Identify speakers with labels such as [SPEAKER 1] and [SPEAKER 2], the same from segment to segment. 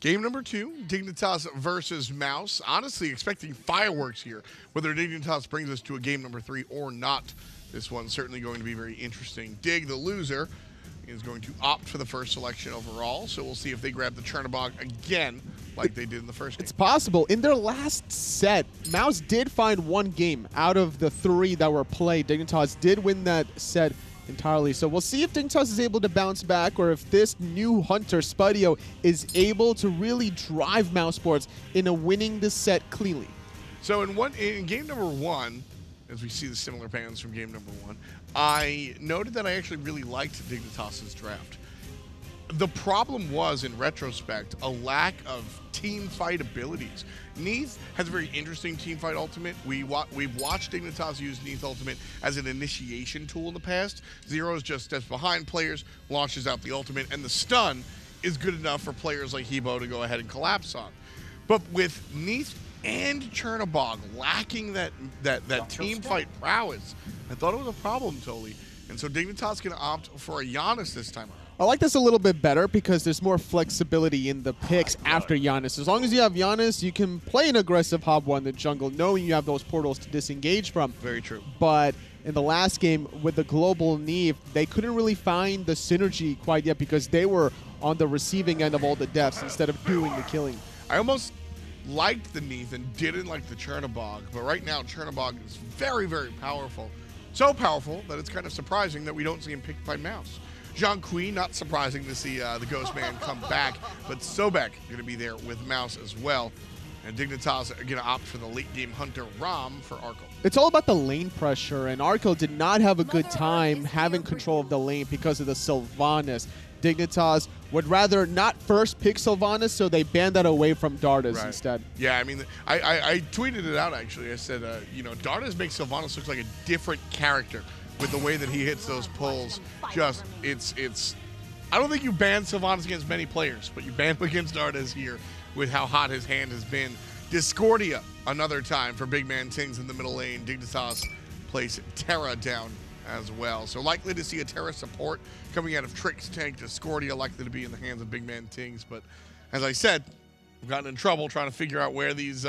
[SPEAKER 1] Game number 2, Dignitas versus Mouse. Honestly, expecting fireworks here. Whether Dignitas brings us to a game number 3 or not, this one's certainly going to be very interesting. Dig, the loser, is going to opt for the first selection overall, so we'll see if they grab the Chernobog again like they did in the first game.
[SPEAKER 2] It's possible. In their last set, Mouse did find one game out of the 3 that were played. Dignitas did win that set entirely. So we'll see if Dignitas is able to bounce back or if this new hunter, Spudio, is able to really drive Mousesports into winning the set cleanly.
[SPEAKER 1] So in game number 1, as we see the similar pans from game number 1, I noted that I actually really liked Dignitas' draft. The problem was, in retrospect, a lack of team fight abilities. Neith has a very interesting team fight ultimate. We've watched Dignitas use Neith ultimate as an initiation tool in the past. Zyrhoes just steps behind players, launches out the ultimate, and the stun is good enough for players like Hebo to go ahead and collapse on. But with Neith and Chernobog lacking that team fight prowess, I thought it was a problem totally. And so Dignitas going to opt for a Giannis this time around.
[SPEAKER 2] I like this a little bit better because there's more flexibility in the picks after Giannis. As long as you have Giannis, you can play an aggressive Hobwa in the jungle, knowing you have those portals to disengage from.
[SPEAKER 1] Very true.
[SPEAKER 2] But in the last game with the global Neve, they couldn't really find the synergy quite yet because they were on the receiving end of all the deaths instead of doing the killing.
[SPEAKER 1] I almost liked the Neith and didn't like the Chernobog, but right now Chernobog is very, very powerful. So powerful that it's kind of surprising that we don't see him picked by Mouse. Jean Kui, not surprising to see the Ghost Man come back, but Sobek going to be there with Mouse as well. And Dignitas are going to opt for the late game hunter Ram for Arkkyl.
[SPEAKER 2] It's all about the lane pressure, and Arkkyl did not have a good time having control of the lane because of the Sylvanas. Dignitas would rather not first pick Sylvanas, so they banned that away from Dardez instead.
[SPEAKER 1] Yeah, I mean, I tweeted it out actually. I said, you know, Dardez makes Sylvanas look like a different character with the way that he hits those pulls. Just, it's. I don't think you ban Sylvanas against many players, but you ban him against Dardez here with how hot his hand has been. Discordia, another time for BigManTingz in the middle lane. Dignitas place Terra down as well. So likely to see a Terra support coming out of Trixtank. Discordia likely to be in the hands of BigManTingz. But as I said, we've gotten in trouble trying to figure out where these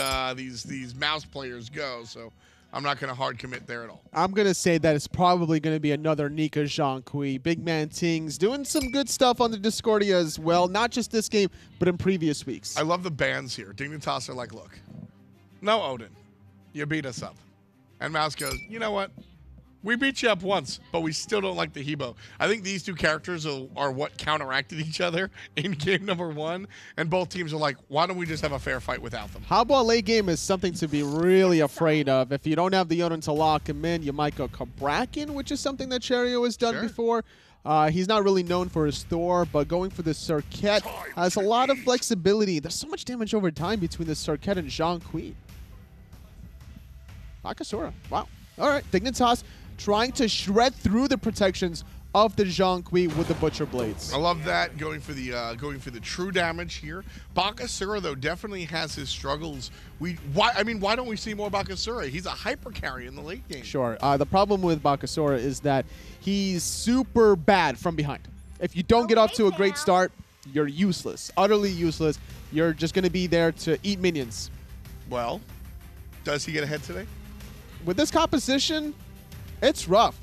[SPEAKER 1] Mouse players go. So I'm not going to hard commit there at all.
[SPEAKER 2] I'm going to say that it's probably going to be another Nika Jean Kui. BigManTingz doing some good stuff on the Discordia as well. Not just this game, but in previous weeks.
[SPEAKER 1] I love the bans here. Dignitas are like, look, no Odin. You beat us up. And Mouse goes, you know what? We beat you up once, but we still don't like the Hebo. I think these two characters are what counteracted each other in game number 1, and both teams are like, why don't we just have a fair fight without them?
[SPEAKER 2] Hobwa late game is something to be really afraid of. If you don't have the Odin to lock him in, you might go Kabrakin, which is something that Cherryo has done before. He's not really known for his Thor, but going for the Circuit has a lot of flexibility. There's so much damage over time between the Circuit and Jean Kui. Akasura. Wow. All right. Dignitas trying to shred through the protections of the Jean Kui with the Butcher Blades.
[SPEAKER 1] I love that, going for the true damage here. Bakasura, though, definitely has his struggles. Why don't we see more Bakasura? He's a hyper carry in the late game.
[SPEAKER 2] Sure. The problem with Bakasura is that he's super bad from behind. If you don't get off to a great start, you're useless, utterly useless. You're just going to be there to eat minions.
[SPEAKER 1] Well, does he get ahead today?
[SPEAKER 2] With this composition, it's rough.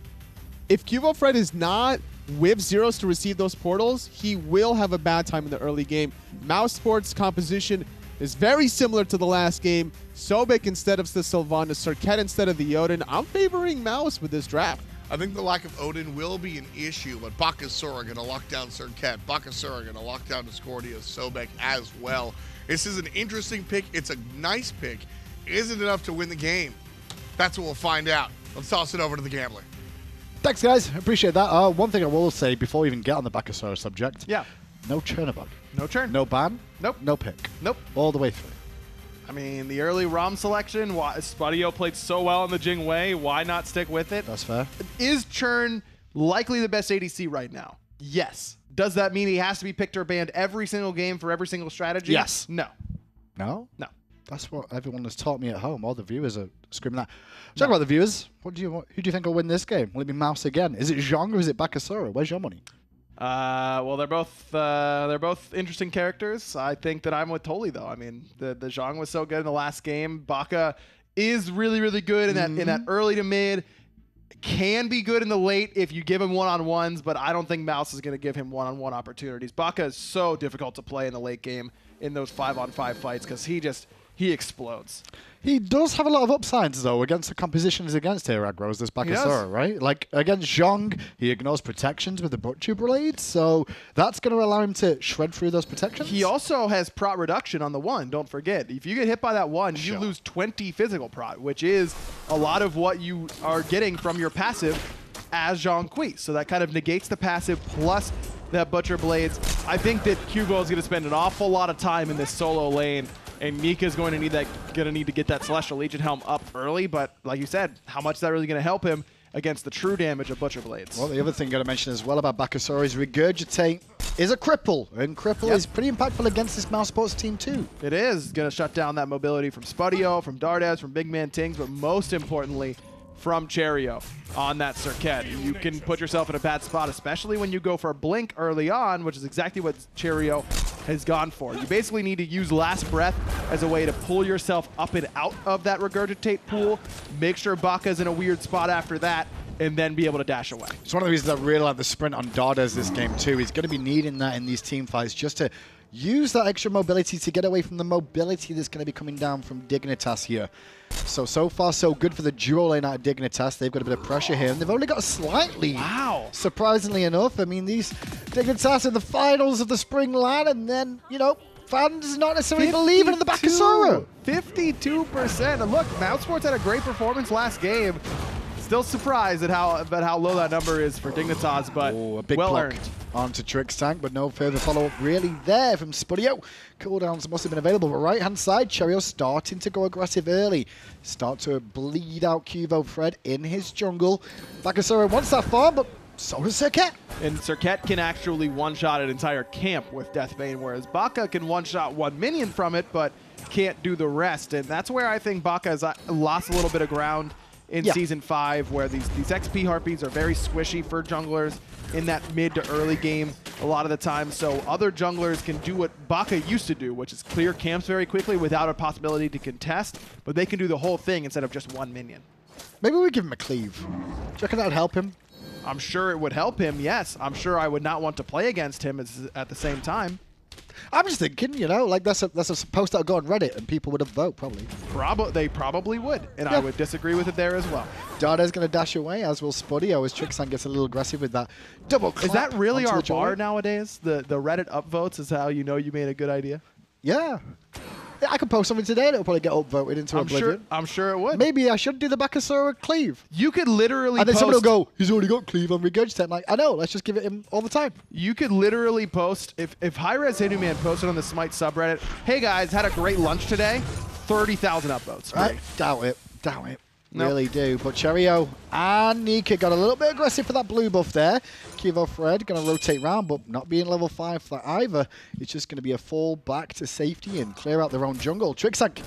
[SPEAKER 2] If QvoFred is not with Zyrhoes to receive those portals, he will have a bad time in the early game. Mousesports' composition is very similar to the last game. Sobek instead of the Sylvanas, Circuit instead of the Odin. I'm favoring Mouse with this draft.
[SPEAKER 1] I think the lack of Odin will be an issue, but Bakasura going to lock down Circuit. Bakasura going to lock down Discordia, Sobek as well. This is an interesting pick. It's a nice pick. Is it enough to win the game? That's what we'll find out. Let's toss it over to the gambler.
[SPEAKER 3] Thanks, guys. Appreciate that. One thing I will say before we even get on the Bakasura subject.
[SPEAKER 4] Yeah.
[SPEAKER 3] No Chernobog.
[SPEAKER 4] No churn.
[SPEAKER 3] No ban.
[SPEAKER 4] Nope.
[SPEAKER 3] No pick.
[SPEAKER 4] Nope.
[SPEAKER 3] All the way through.
[SPEAKER 4] I mean, the early ROM selection, Spudio played so well in the Jing Wei. Why not stick with it?
[SPEAKER 3] That's fair.
[SPEAKER 4] Is Churn likely the best ADC right now? Yes. Does that mean he has to be picked or banned every single game for every single strategy?
[SPEAKER 3] Yes.
[SPEAKER 4] No.
[SPEAKER 3] No?
[SPEAKER 4] No.
[SPEAKER 3] That's what everyone has taught me at home. All the viewers are screaming that. Talk about the viewers. Who do you think will win this game? Will it be Mouse again? Is it Zhong or is it Bakasura? Where's your money?
[SPEAKER 4] Well, they're both interesting characters. I think that I'm with Toli though. I mean, the Zhang was so good in the last game. Baka is really, really good in that early to mid. Can be good in the late if you give him one-on-ones, but I don't think Mouse is going to give him one-on-one opportunities. Baka is so difficult to play in the late game in those 5-on-5 fights because he explodes.
[SPEAKER 3] He does have a lot of upsides, though, against the compositions against here, Agros, this Bakasura, right? Like, against Zhang, he ignores protections with the Butcher Blade, so that's going to allow him to shred through those protections.
[SPEAKER 4] He also has prot reduction on the 1, don't forget. If you get hit by that 1, you lose 20 physical prot, which is a lot of what you are getting from your passive as Zhang Kui. So that kind of negates the passive plus that Butcher Blades. I think that Qvo is going to spend an awful lot of time in this solo lane, and Nika is going to need to get that Celestial Legion Helm up early, but like you said, how much is that really going to help him against the true damage of Butcher Blades?
[SPEAKER 3] Well, the other thing I'm going to mention as well about Bakasura is Regurgitate is a cripple, and cripple is pretty impactful against this Mousesports team too.
[SPEAKER 4] It is going to shut down that mobility from Spudio, from Dardez, from BigManTingz, but most importantly, from Cherryo on that Circuit. You can put yourself in a bad spot, especially when you go for a blink early on, which is exactly what Cherryo has gone for. You basically need to use Last Breath as a way to pull yourself up and out of that Regurgitate pool, make sure Baka's in a weird spot after that, and then be able to dash away.
[SPEAKER 3] It's one of the reasons I really like the sprint on Dardez this game too. He's going to be needing that in these team fights just to use that extra mobility to get away from the mobility that's going to be coming down from Dignitas here. So far, so good for the duo lane out of Dignitas. They've got a bit of pressure here, and they've only got a slight lead.
[SPEAKER 4] Wow.
[SPEAKER 3] Surprisingly enough. I mean, these Dignitas in the finals of the Spring LAN, and then, you know, fans not necessarily believing in the Bakasura.
[SPEAKER 4] 52%. And look, Mousesports had a great performance last game. Still surprised at how low that number is for Dignitas, but
[SPEAKER 3] a big
[SPEAKER 4] well
[SPEAKER 3] block
[SPEAKER 4] earned.
[SPEAKER 3] Onto Trixtank, but no further follow-up really there from Spudio. Cooldowns must have been available, but right-hand side, Cherryo starting to go aggressive early. Start to bleed out QvoFred in his jungle. Bakasura wants that farm, but so does Circuit.
[SPEAKER 4] And Circuit can actually one-shot an entire camp with Deathbane, whereas Baka can one-shot one minion from it, but can't do the rest. And that's where I think Baka has lost a little bit of ground in Season 5, where these XP Harpies are very squishy for junglers in that mid to early game a lot of the time. So other junglers can do what Baka used to do, which is clear camps very quickly without a possibility to contest, but they can do the whole thing instead of just one minion.
[SPEAKER 3] Maybe we give him a cleave. Do you reckon that would help him?
[SPEAKER 4] I'm sure it would help him, yes. I'm sure I would not want to play against him at the same time.
[SPEAKER 3] I'm just thinking, you know, like that's a post that would go on Reddit and people would have voted, probably.
[SPEAKER 4] They probably would, and I would disagree with it there as well.
[SPEAKER 3] Dardez going to dash away, as will Spudio, as Trixtank gets a little aggressive with that double clap.
[SPEAKER 4] Is that really our bar
[SPEAKER 3] joint.
[SPEAKER 4] Nowadays? The Reddit upvotes is how you know you made a good idea?
[SPEAKER 3] Yeah. I could post something today that will probably get upvoted into oblivion.
[SPEAKER 4] I'm sure it would.
[SPEAKER 3] Maybe I should do the Bakasura cleave.
[SPEAKER 4] You could literally
[SPEAKER 3] and then
[SPEAKER 4] post...
[SPEAKER 3] someone will go, he's already got cleave on Regurgitate. I'm like, I know, let's just give it him all the time.
[SPEAKER 4] You could literally post, if hi-rez Hinuman posted on the Smite subreddit, hey guys, had a great lunch today, 30,000 upvotes.
[SPEAKER 3] I doubt it. Nope. Really do. But Cherryo and Nika got a little bit aggressive for that blue buff there. QvoFred going to rotate round, but not being level 5 for that either. It's just going to be a fall back to safety and clear out their own jungle. Trixtank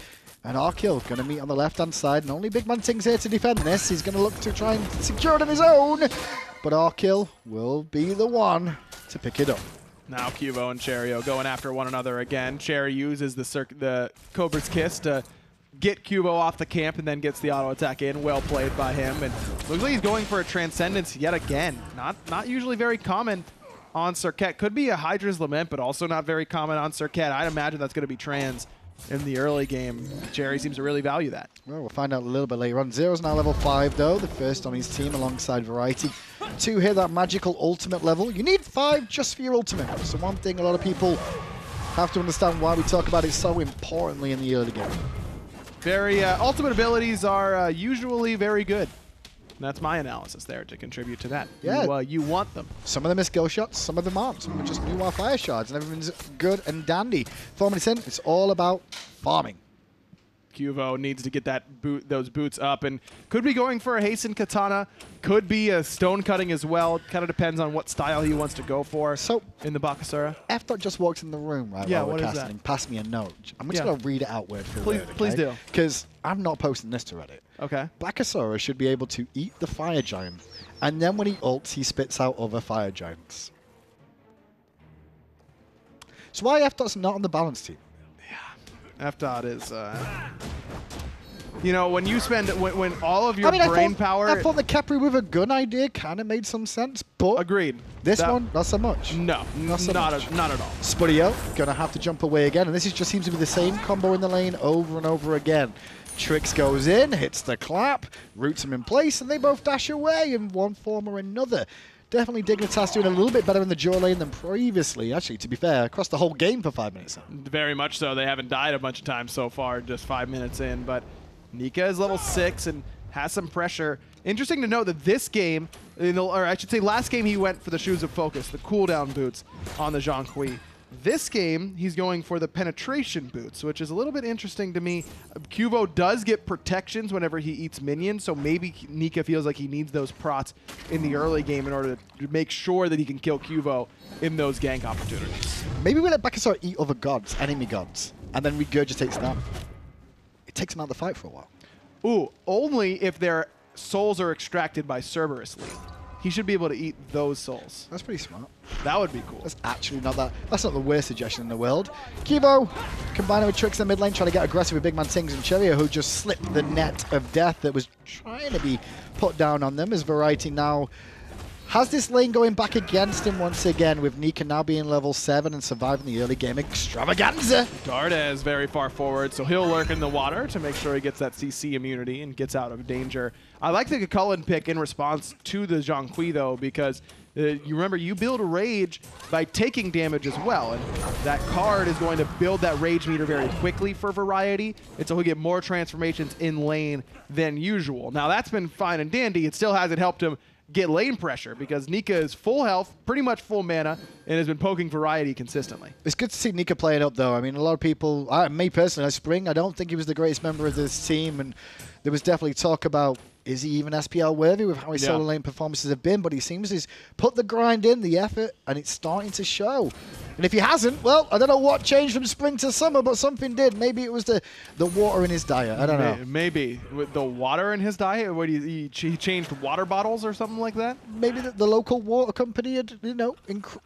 [SPEAKER 3] and Arkkyl going to meet on the left-hand side, and only BigManTingz here to defend this. He's going to look to try and secure it on his own, but Arkkyl will be the one to pick it up.
[SPEAKER 4] Now Qvo and Cherryo going after one another again. Cherry uses the Cobra's Kiss to get Qvo off the camp and then gets the auto attack in. Well played by him, and looks like he's going for a Transcendence yet again. Not usually very common on Circuit. Could be a Hydra's Lament, but also not very common on Circuit. I'd imagine that's going to be Trans in the early game. Cherry seems to really value that. Well,
[SPEAKER 3] we'll find out a little bit later on. Zero's now level 5 though, the first on his team alongside Variety. To hit that magical ultimate level, you need 5 just for your ultimate. So one thing a lot of people have to understand why we talk about it so importantly in the early game.
[SPEAKER 4] Ultimate abilities are usually very good. And that's my analysis there to contribute to that.
[SPEAKER 3] Yeah.
[SPEAKER 4] You want them.
[SPEAKER 3] Some of them are skill shots, some of them aren't. Some of them are just new fire shards, and everything's good and dandy. 4 minutes in, it's all about farming.
[SPEAKER 4] Qvo needs to get those boots up, and could be going for a hasten katana, could be a stone cutting as well. Kind of depends on what style he wants to go for. So in the Bakasura.
[SPEAKER 3] F-Dot just walked in the room right
[SPEAKER 4] yeah,
[SPEAKER 3] while we're
[SPEAKER 4] what
[SPEAKER 3] casting.
[SPEAKER 4] Is that?
[SPEAKER 3] Passed me a note. I'm just going to read it out word for word.
[SPEAKER 4] Please do.
[SPEAKER 3] Because I'm not posting this to Reddit.
[SPEAKER 4] Okay.
[SPEAKER 3] Bakasura should be able to eat the fire giant, and then when he ults, he spits out other fire giants. It's why F.Dot's not on the balance team.
[SPEAKER 4] F-Dot is, you know, when you spend, when all of your brain power.
[SPEAKER 3] I thought the Capri with a gun idea kind of made some sense, but.
[SPEAKER 4] Agreed.
[SPEAKER 3] This one, not so much.
[SPEAKER 4] No, not at all.
[SPEAKER 3] Spudio going to have to jump away again, and this just seems to be the same combo in the lane over and over again. Trix goes in, hits the clap, roots him in place, and they both dash away in one form or another. Definitely Dignitas doing a little bit better in the dual lane than previously, actually, to be fair, across the whole game for 5 minutes.
[SPEAKER 4] Very much so. They haven't died a bunch of times so far, just 5 minutes in, but Nika is level 6 and has some pressure. Interesting to note that this game, or I should say last game, he went for the Shoes of Focus, the cooldown boots on the Zhang Kui. This game, he's going for the penetration boots, which is a little bit interesting to me. Qvo does get protections whenever he eats minions, so maybe Nika feels like he needs those prots in the early game in order to make sure that he can kill Qvo in those gank opportunities.
[SPEAKER 3] Maybe we let Bakasura eat other gods, enemy gods, and then regurgitates them. It takes him out of the fight for a while.
[SPEAKER 4] Ooh, only if their souls are extracted by Cerberus League. He should be able to eat those souls.
[SPEAKER 3] That's pretty smart.
[SPEAKER 4] That would be cool.
[SPEAKER 3] That's actually not that. That's not the worst suggestion in the world. Qvo combining with Trix in the mid lane, trying to get aggressive with BigManTingz and Cherryo, who just slipped the net of death that was trying to be put down on them. As Variety now has this lane going back against him once again, with Nika now being level 7 and surviving the early game extravaganza.
[SPEAKER 4] Dardez very far forward, so he'll lurk in the water to make sure he gets that CC immunity and gets out of danger. I like the Cullen pick in response to the Zhang Kui, though, because you remember, you build a rage by taking damage as well, and that card is going to build that rage meter very quickly for Variety, and so he'll get more transformations in lane than usual. Now, that's been fine and dandy. It still hasn't helped him get lane pressure because Nika is full health, pretty much full mana, and has been poking Variety consistently. It's
[SPEAKER 3] good to see Nika playing up, though. I mean, a lot of people, me personally, Spring, I don't think he was the greatest member of this team, and there was definitely talk about, is he even SPL worthy with how his solo lane performances have been? But he seems he's put the grind in, the effort, and it's starting to show. And if he hasn't, well, I don't know what changed from spring to summer, but something did. Maybe it was the water in his diet. I don't know.
[SPEAKER 4] Maybe. With the water in his diet? What, he changed water bottles or something like that?
[SPEAKER 3] Maybe the local water company had, you know,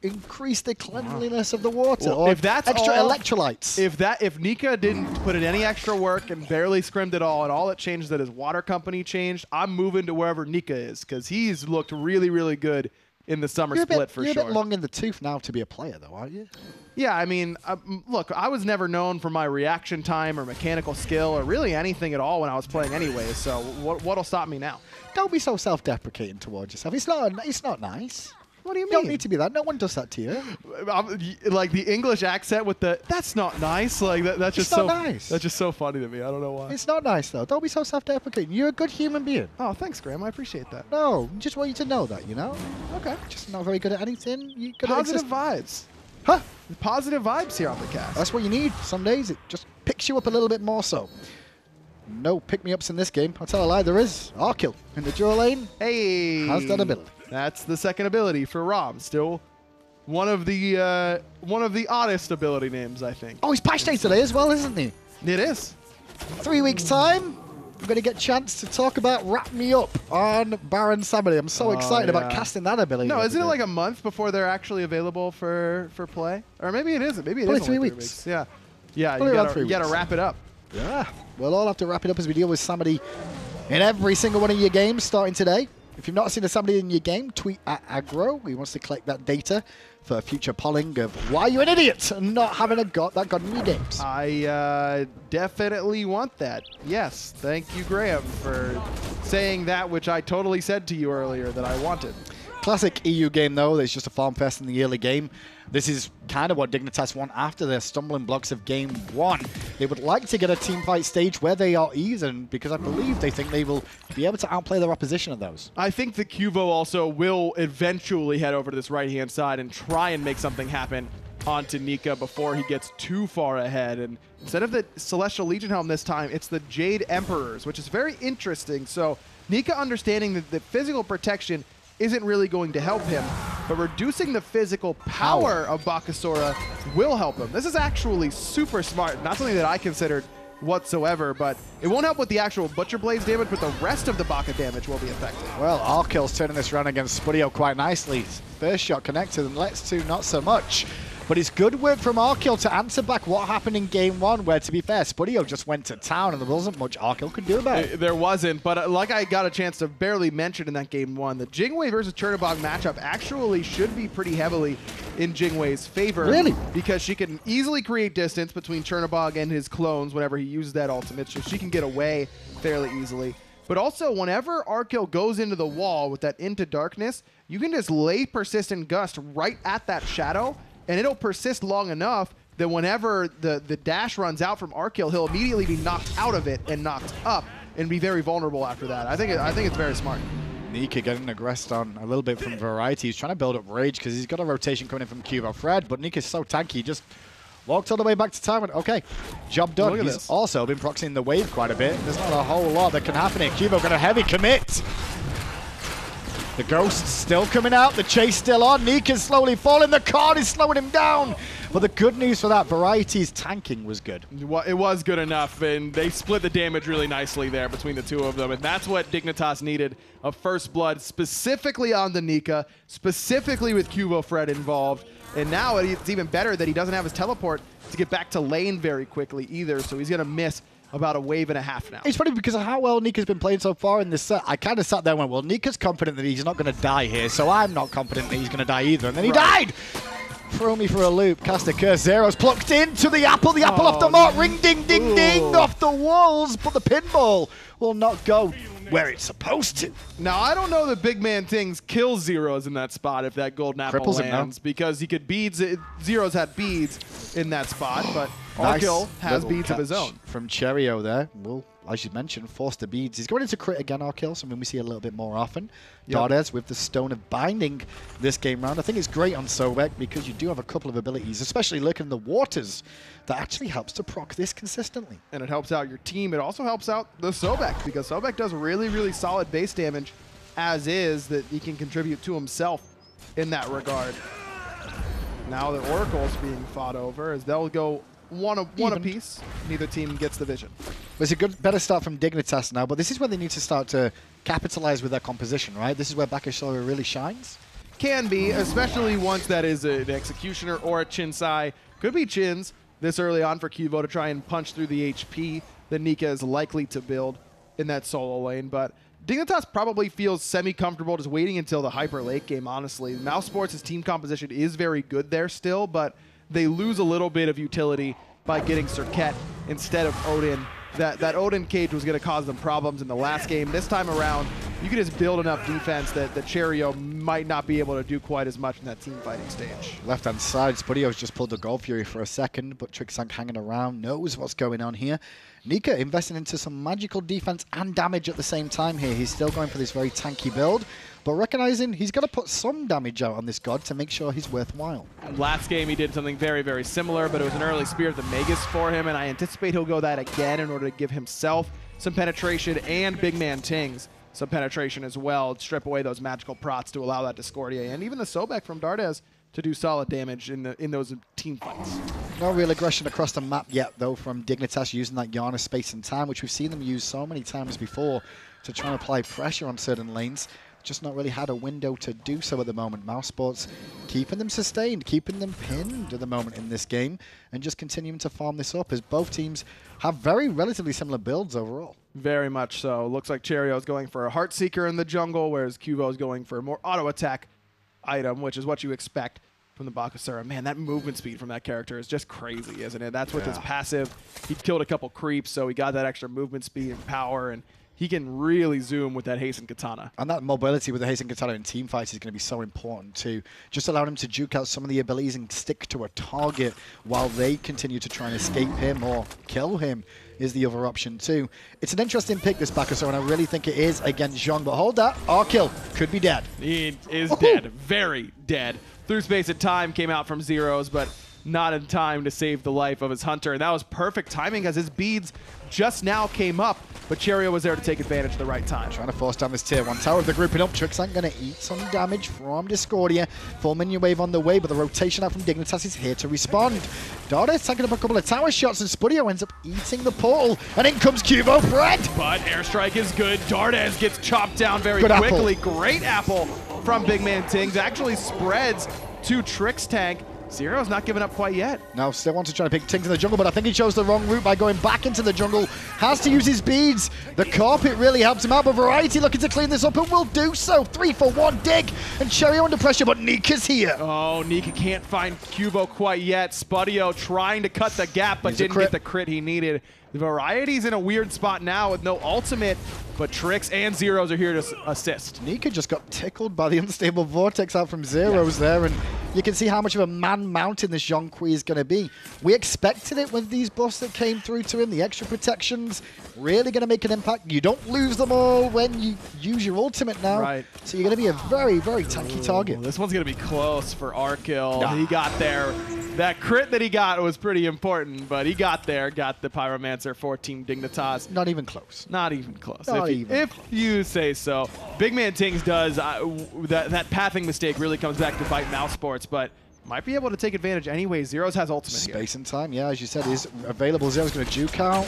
[SPEAKER 3] increased the cleanliness of the water.
[SPEAKER 4] Well,
[SPEAKER 3] or
[SPEAKER 4] if that's
[SPEAKER 3] extra
[SPEAKER 4] all,
[SPEAKER 3] electrolytes.
[SPEAKER 4] If Nika didn't put in any extra work and barely scrimmed at all, and all it changed is that his water company changed, I'm moving to wherever Nika is, because he's looked really, really good in the summer split for sure.
[SPEAKER 3] You're a bit long in the tooth now to be a player, though, aren't you?
[SPEAKER 4] Yeah, I mean, look, I was never known for my reaction time or mechanical skill or really anything at all when I was playing anyway, so what'll stop me now?
[SPEAKER 3] Don't be so self-deprecating towards yourself. It's not nice.
[SPEAKER 4] What do you mean?
[SPEAKER 3] You don't need to be that. No one does that to you.
[SPEAKER 4] Like the English accent with the, that's not nice. Like that's just so
[SPEAKER 3] nice.
[SPEAKER 4] That's just so funny to me. I don't know why.
[SPEAKER 3] It's not nice, though. Don't be so self-deprecating. You're a good human being.
[SPEAKER 4] Oh, thanks, Graham. I appreciate that.
[SPEAKER 3] No, just want you to know that, you know?
[SPEAKER 4] Okay.
[SPEAKER 3] Just not very good at anything. You
[SPEAKER 4] Positive vibes.
[SPEAKER 3] Huh?
[SPEAKER 4] Positive vibes here on the cast.
[SPEAKER 3] That's what you need. Some days it just picks you up a little bit more so. No pick-me-ups in this game. I'll tell a lie, there is. Arkkyl in the dual lane.
[SPEAKER 4] Hey.
[SPEAKER 3] How's that ability?
[SPEAKER 4] That's the second ability for Rom. Still one of the oddest ability names, I think.
[SPEAKER 3] Oh, he's patch day today as well, isn't he?
[SPEAKER 4] It is.
[SPEAKER 3] 3 weeks' time, I'm going to get a chance to talk about Wrap Me Up on Baron Samedi. I'm so excited about casting that ability.
[SPEAKER 4] No, isn't it like a month before they're actually available for play? Or maybe it isn't. Maybe it is
[SPEAKER 3] only 3
[SPEAKER 4] only
[SPEAKER 3] weeks.
[SPEAKER 4] 3 weeks. Yeah.
[SPEAKER 3] Only
[SPEAKER 4] You got to wrap it up.
[SPEAKER 3] Yeah. We'll all have to wrap it up as we deal with Samedi in every single one of your games starting today. If you've not seen somebody in your game, tweet at Aggro. He wants to collect that data for future polling of why you're an idiot and not having that got in your games.
[SPEAKER 4] I definitely want that. Yes. Thank you, Graham, for saying that, which I totally said to you earlier that I wanted.
[SPEAKER 3] Classic EU game, though. There's just a farm fest in the early game. This is kind of what Dignitas want after their stumbling blocks of game 1. They would like to get a team fight stage where they are even, because I believe they think they will be able to outplay their opposition at those.
[SPEAKER 4] I think that Qvo also will eventually head over to this right-hand side and try and make something happen onto Nika before he gets too far ahead. And instead of the Celestial Legion helm this time, it's the Jade Emperors, which is very interesting. So Nika understanding that the physical protection isn't really going to help him, but reducing the physical power of Bakasura will help him. This is actually super smart, not something that I considered whatsoever, but it won't help with the actual Butcher Blades damage, but the rest of the Baka damage will be affected.
[SPEAKER 3] Well, Arkkyl's turning this round against Spudio quite nicely. First shot connected, and Let's 2 not so much. But it's good work from Arkkyl to answer back what happened in game 1, where, to be fair, Spudio just went to town and there wasn't much Arkkyl could do about it.
[SPEAKER 4] There wasn't, but like I got a chance to barely mention in that game 1, the Jingwei versus Cherryo matchup actually should be pretty heavily in Jingwei's favor.
[SPEAKER 3] Really?
[SPEAKER 4] Because she can easily create distance between Cherryo and his clones whenever he uses that ultimate, so she can get away fairly easily. But also, whenever Arkkyl goes into the wall with that Into Darkness, you can just lay Persistent Gust right at that shadow, and it'll persist long enough that whenever the dash runs out from Arkkyl, he'll immediately be knocked out of it and knocked up and be very vulnerable after that. I think it's very smart.
[SPEAKER 3] Nika getting aggressed on a little bit from Variety. He's trying to build up rage because he's got a rotation coming in from QvoFred, but Nika's so tanky, he just walked all the way back to time and, okay, job done. He's
[SPEAKER 4] this.
[SPEAKER 3] also been proxying the wave quite a bit. There's not a whole lot that can happen here. Qvo got a heavy commit. The Ghost's still coming out. The chase still on. Nika's slowly falling. The card is slowing him down. But the good news for that, Variety's tanking was good.
[SPEAKER 4] It was good enough, and they split the damage really nicely there between the two of them, and that's what Dignitas needed, a first blood specifically on the Nika, specifically with QvoFred involved. And now it's even better that he doesn't have his teleport to get back to lane very quickly either, so he's going to miss about a wave and a half now.
[SPEAKER 3] It's funny because of how well Nika's been playing so far in this set. I kind of sat there and went, well, Nika's confident that he's not going to die here, so I'm not confident that he's going to die either. And then he died! Throw me for a loop. Cast a curse. Zyrhoes plucked into the apple. The apple off the mark. Ring, ding, ding, ding. Off the walls. But the pinball will not go where it's supposed to.
[SPEAKER 4] Now, I don't know that BigManTingz kills Zyrhoes in that spot if that golden apple
[SPEAKER 3] Cripples
[SPEAKER 4] lands, because he could beads. Zyrhoes had beads in that spot, but Arkkyl has beads of his own.
[SPEAKER 3] From Cherryo there. Well, as you mentioned, force the beads. He's going into crit again, Arkkyl, something we see a little bit more often. Dardez with the Stone of Binding this game round. I think it's great on Sobek because you do have a couple of abilities, especially lurking in the waters, that actually helps to proc this consistently.
[SPEAKER 4] And it helps out your team. It also helps out the Sobek, because Sobek does really, really solid base damage as is that he can contribute to himself in that regard. Now the Oracle's being fought over as they'll go one apiece. Neither team gets the vision.
[SPEAKER 3] There's a better start from Dignitas now, but this is where they need to start to capitalize with their composition, right? This is where Bakasora really shines.
[SPEAKER 4] Can be, especially once that is an Executioner or a Chinsai. Could be Chins this early on for Qvo to try and punch through the HP that Nika is likely to build in that solo lane, but Dignitas probably feels semi-comfortable just waiting until the hyper late game, honestly. Mousesports' team composition is very good there still, but they lose a little bit of utility by getting Serket instead of Odin. That Odin cage was going to cause them problems in the last game. This time around, you can just build enough defense that the Cherryo might not be able to do quite as much in that team fighting stage.
[SPEAKER 3] Left-hand side, Spudio's just pulled the Gold Fury for a second, but Trixtank hanging around, knows what's going on here. Nika investing into some magical defense and damage at the same time here. He's still going for this very tanky build, but recognizing he's got to put some damage out on this god to make sure he's worthwhile.
[SPEAKER 4] Last game he did something very, very similar, but it was an early Spear of the Magus for him, and I anticipate he'll go that again in order to give himself some penetration and BigManTingz some penetration as well, strip away those magical prots to allow that Discordia and even the Sobek from Dardez to do solid damage in those team fights.
[SPEAKER 3] No real aggression across the map yet, though, from Dignitas using that Yana space and time, which we've seen them use so many times before to try and apply pressure on certain lanes. Just not really had a window to do so at the moment. Mousesports keeping them sustained, keeping them pinned at the moment in this game, and just continuing to farm this up as both teams have very relatively similar builds overall.
[SPEAKER 4] Very much so. Looks like Cherryo is going for a Heartseeker in the jungle, whereas Qvo is going for a more auto attack item, which is what you expect from the Bakasura. Man, that movement speed from that character is just crazy, isn't it? That's with his passive. He killed a couple creeps, so he got that extra movement speed and power, and he can really zoom with that Hasten Katana.
[SPEAKER 3] And that mobility with the Hasten Katana in team fights is going to be so important too. Just allowing him to juke out some of the abilities and stick to a target while they continue to try and escape him or kill him is the other option too. It's an interesting pick, this Bakasura, and I really think it is against Zhong. But hold that, Arkkyl could be dead.
[SPEAKER 4] He is dead, very dead. Through space at time came out from Zyrhoes, but not in time to save the life of his hunter. And that was perfect timing as his beads just now came up, but Cherryo was there to take advantage at the right time.
[SPEAKER 3] Trying to force down this tier 1 tower with the grouping up. Trixtank going to eat some damage from Discordia. Full minion wave on the way, but the rotation out from Dignitas is here to respond. Dardez taking up a couple of tower shots, and Spudio ends up eating the portal, and in comes QvoFred.
[SPEAKER 4] But airstrike is good. Dardez gets chopped down very quickly. Great apple from BigManTingz. Actually spreads to Trixtank. Zyrhoes not giving up quite yet.
[SPEAKER 3] No, still wants to try to pick Tingz in the jungle, but I think he chose the wrong route by going back into the jungle. Has to use his beads. The carpet really helps him out, but Variety looking to clean this up and will do so. 3 for 1 dig, and Cherryo under pressure, but Nika's here.
[SPEAKER 4] Oh, Nika can't find Quvo quite yet. Spudio trying to cut the gap, but didn't get the crit he needed. The Variety's in a weird spot now with no ultimate, but Trix and Zyrhoes are here to assist.
[SPEAKER 3] Nika just got tickled by the unstable vortex out from Zyrhoes there, and you can see how much of a man mountain this Zhonghui is going to be. We expected it with these buffs that came through to him, the extra protections, really going to make an impact. You don't lose them all when you use your ultimate now,
[SPEAKER 4] right?
[SPEAKER 3] So you're going to be a very, very tanky target.
[SPEAKER 4] This one's going to be close for Arkkyl. He got there. That crit that he got was pretty important, but he got there, got the Pyromancer for Team Dignitas.
[SPEAKER 3] Not even close.
[SPEAKER 4] Not even close.
[SPEAKER 3] If
[SPEAKER 4] you say so. BigManTingz does, that pathing mistake really comes back to bite Mousesports, but might be able to take advantage anyway. Zyrhoes has ultimate
[SPEAKER 3] Space and time, yeah, as you said, is available. Zyrhoes going to juke out.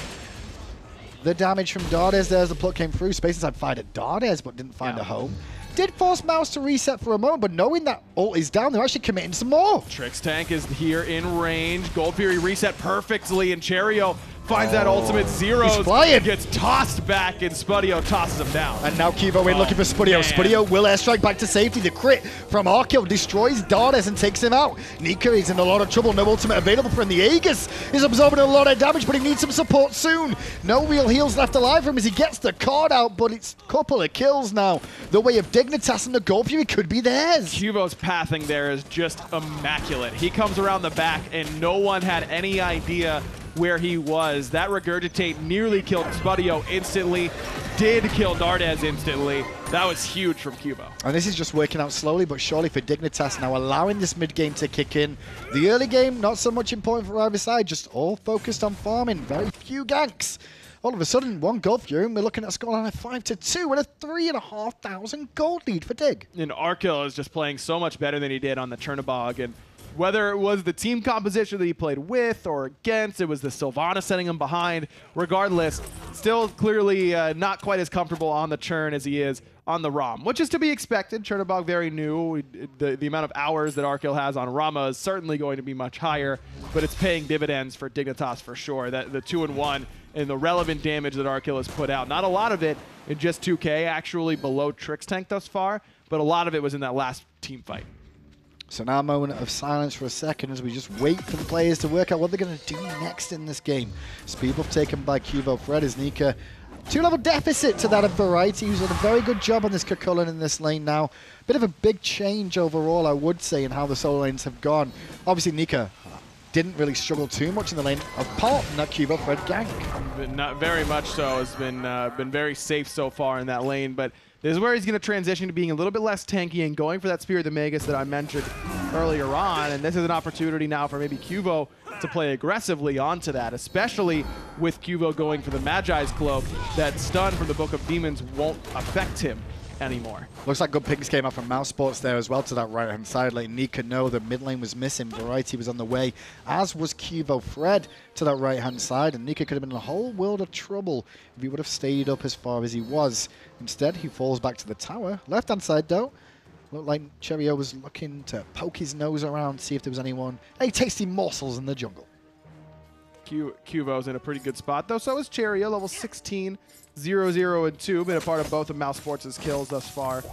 [SPEAKER 3] The damage from Dardez there as the pluck came through. Space and time fired at Dardez, but didn't find a home. Did force Mouse to reset for a moment, but knowing that ult is down, they're actually committing some more.
[SPEAKER 4] Trixtank is here in range. Gold Fury reset perfectly, and Cherryo finds that ultimate. Zyrhoes gets tossed back, and Spudio tosses him down.
[SPEAKER 3] And now Quvo in looking for Spudio. Man. Spudio will airstrike back to safety. The crit from Arkkyl destroys Dardez and takes him out. Nika is in a lot of trouble. No ultimate available for him. The Aegis is absorbing a lot of damage, but he needs some support soon. No real heals left alive for him as he gets the card out, but it's a couple of kills now. The way of Dignitas and the Gold Fury could be theirs.
[SPEAKER 4] Quvo's pathing there is just immaculate. He comes around the back, and no one had any idea where he was. That regurgitate nearly killed Spudio instantly, did kill Dardez instantly. That was huge from Quvo.
[SPEAKER 3] And this is just working out slowly but surely for Dignitas now, allowing this mid-game to kick in. The early game, not so much important for either side, just all focused on farming. Very few ganks. All of a sudden, 1 gold fury, and we're looking at a scoreline of 5-2 and a 3,500 gold lead for Dig.
[SPEAKER 4] And Arkkyl is just playing so much better than he did on the Chernobog, and whether it was the team composition that he played with or against, it was the Sylvana setting him behind. Regardless, still clearly not quite as comfortable on the Churn as he is on the ROM, which is to be expected. Chernobog very new. The amount of hours that Arkkyl has on Rama is certainly going to be much higher, but it's paying dividends for Dignitas for sure. That the 2-1 and the relevant damage that Arkkyl has put out. Not a lot of it in just 2K, actually below Trixtank thus far, but a lot of it was in that last team fight.
[SPEAKER 3] So now a moment of silence for a second as we just wait for the players to work out what they're going to do next in this game. Speed buff taken by QvoFred as Nika. 2-level deficit to that of Variety, who's done a very good job on this Kakulin in this lane now. Bit of a big change overall, I would say, in how the solo lanes have gone. Obviously, Nika didn't really struggle too much in the lane, apart from that QvoFred gank.
[SPEAKER 4] But not very much so. Has been very safe so far in that lane, but this is where he's going to transition to being a little bit less tanky and going for that Spear of the Magus that I mentioned earlier on. And this is an opportunity now for maybe Quvo to play aggressively onto that, especially with Quvo going for the Magi's Cloak. That stun from the Book of Demons won't affect him anymore.
[SPEAKER 3] Looks like good picks came out from Mousesports there as well to that right-hand side. Like Nika know the mid lane was missing. Variety was on the way, as was QvoFred to that right-hand side. And Nika could have been in a whole world of trouble if he would have stayed up as far as he was. Instead, he falls back to the tower. Left-hand side, though, looked like Cherryo was looking to poke his nose around, see if there was any tasty morsels in the jungle.
[SPEAKER 4] Quvo's in a pretty good spot, though. So is Cherryo, level 16, 0-0 and 2. Been a part of both of Mousesports' kills thus far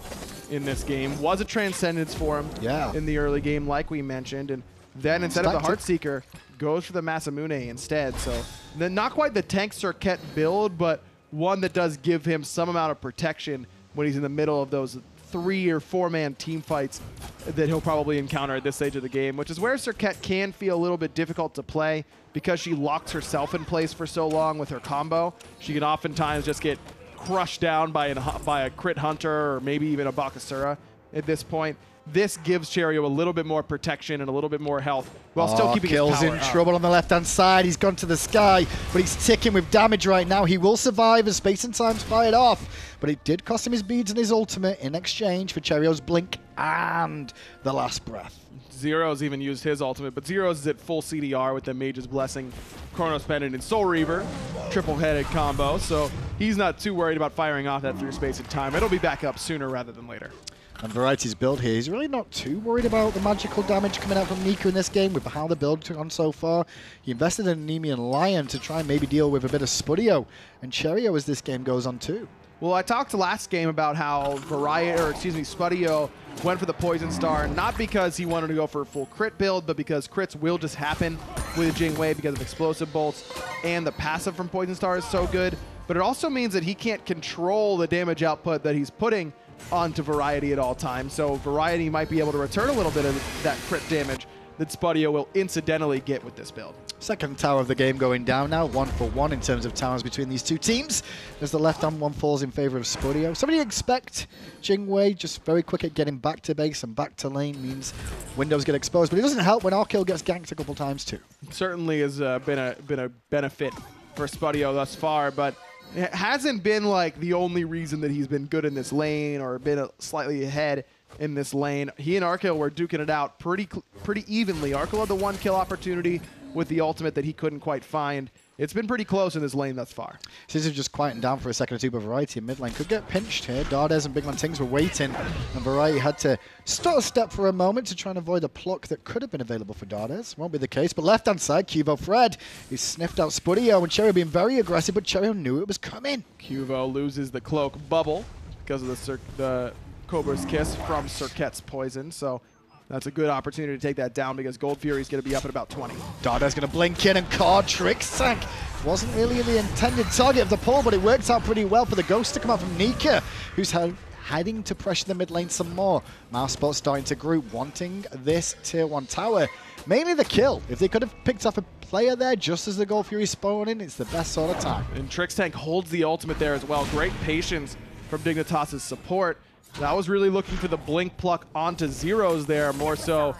[SPEAKER 4] in this game. Was a Transcendence for him in the early game, like we mentioned. And then instead of the Heartseeker, goes for the Masamune instead. So then not quite the tank Circuit build, but one that does give him some amount of protection when he's in the middle of those 3 or 4-man team fights that he'll probably encounter at this stage of the game, which is where Circuit can feel a little bit difficult to play because she locks herself in place for so long with her combo. She can oftentimes just get crushed down by a crit hunter or maybe even a Bakasura at this point. This gives Cherryo a little bit more protection and a little bit more health while still keeping his power
[SPEAKER 3] Arkyl's in trouble on the left-hand side. He's gone to the sky, but he's ticking with damage right now. He will survive as Space and Time's fired off, but it did cost him his beads and his ultimate in exchange for Cherryo's blink and the last breath.
[SPEAKER 4] Zyrhoes even used his ultimate, but Zyrhoes is at full CDR with the Mage's Blessing, Chronos Pendant, and Soul Reaver. Triple-headed combo, so he's not too worried about firing off that through Space and Time. It'll be back up sooner rather than later.
[SPEAKER 3] And Variety's build here, he's really not too worried about the magical damage coming out from Nika in this game with how the build took on so far. He invested in Nemean Lion to try and maybe deal with a bit of Spudio and Cherryo as this game goes on too.
[SPEAKER 4] Well, I talked last game about how Spudio went for the Poison Star, not because he wanted to go for a full crit build, but because crits will just happen with Jingwei because of explosive bolts, and the passive from Poison Star is so good. But it also means that he can't control the damage output that he's putting onto Variety at all times. So Variety might be able to return a little bit of that crit damage that Spudio will incidentally get with this build.
[SPEAKER 3] Second tower of the game going down now, 1-for-1 in terms of towers between these two teams. As the left-hand one falls in favor of Spudio. Somebody expect Jingwei just very quick at getting back to base and back to lane means windows get exposed. But it doesn't help when Arkkyl gets ganked a couple times too.
[SPEAKER 4] Certainly has been a benefit for Spudio thus far, but it hasn't been like the only reason that he's been good in this lane or been slightly ahead in this lane. He and Arkkyl were duking it out pretty evenly. Arkkyl had the 1-kill opportunity with the ultimate that he couldn't quite find. It's been pretty close in this lane thus far.
[SPEAKER 3] Seems to just quieting down for a second or two, but Variety in mid lane could get pinched here. Dardez and BigManTingz were waiting, and Variety had to step for a moment to try and avoid a pluck that could have been available for Dardez. Won't be the case, but left-hand side, QvoFred, he sniffed out Spudio, and Cherryo being very aggressive, but Cherryo knew it was coming.
[SPEAKER 4] Qvo loses the cloak bubble because of the Cobra's Kiss from Cirquet's poison, so that's a good opportunity to take that down because Gold Fury's going to be up at about 20.
[SPEAKER 3] Dardez going to blink in and card Trixtank. Wasn't really the intended target of the pull, but it works out pretty well for the ghost to come out from Nika, who's hiding to pressure the mid lane some more. Mousesports starting to group, wanting this tier 1 tower. Mainly the kill. If they could have picked up a player there just as the Gold Fury spawn in, it's the best sort of time.
[SPEAKER 4] And Trixtank holds the ultimate there as well. Great patience from Dignitas' support. I was really looking for the blink pluck onto Zyrhoes there more so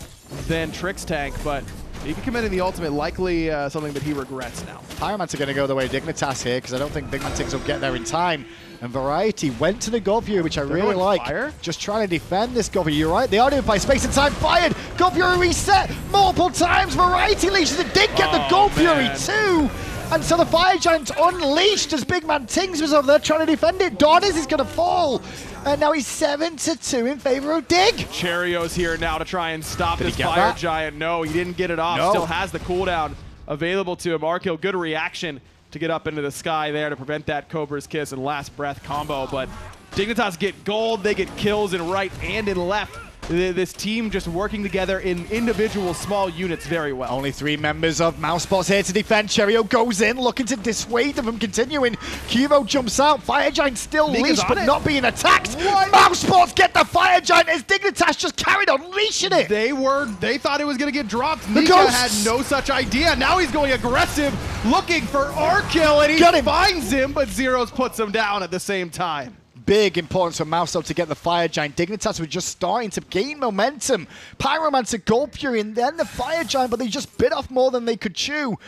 [SPEAKER 4] than Trixtank, but he can commit in the ultimate, likely something that he regrets now.
[SPEAKER 3] Pyromancer going to go the way of Dignitas here because I don't think BigManTingz will get there in time. And Variety went to the Gold Fury, which I really like.
[SPEAKER 4] Fire? Just
[SPEAKER 3] trying to defend this Gold Fury. You're right, they are doing by space and time. Fired! Gold Fury reset multiple times. Variety leashes it. Did get the Gold Fury too. And so the Fire Giant unleashed as BigManTingz was over there trying to defend it. Dardez is going to fall. And now he's 7-2 in favor of Dig.
[SPEAKER 4] Cherryo's here now to try and stop this Fire Giant. No, he didn't get it off. No. Still has the cooldown available to him. Arkkyl, good reaction to get up into the sky there to prevent that Cobra's Kiss and Last Breath combo. But Dignitas get gold. They get kills in right and in left. This team just working together in individual small units very well.
[SPEAKER 3] Only 3 members of Mousesports here to defend. Cherryo goes in, looking to dissuade them from continuing. Qvo jumps out. Fire Giant still leashed, but not being attacked. What? Mousesports get the Fire Giant as Dignitas just carried on leashing it.
[SPEAKER 4] They thought it was going to get dropped. Nika had no such idea. Now he's going aggressive, looking for Arkkyl, and he finds him, but Zyrhoes puts him down at the same time.
[SPEAKER 3] Big importance for Mousesports to get the Fire Giant. Dignitas was just starting to gain momentum. Pyromancer, Gold Fury, and then the Fire Giant, but they just bit off more than they could chew.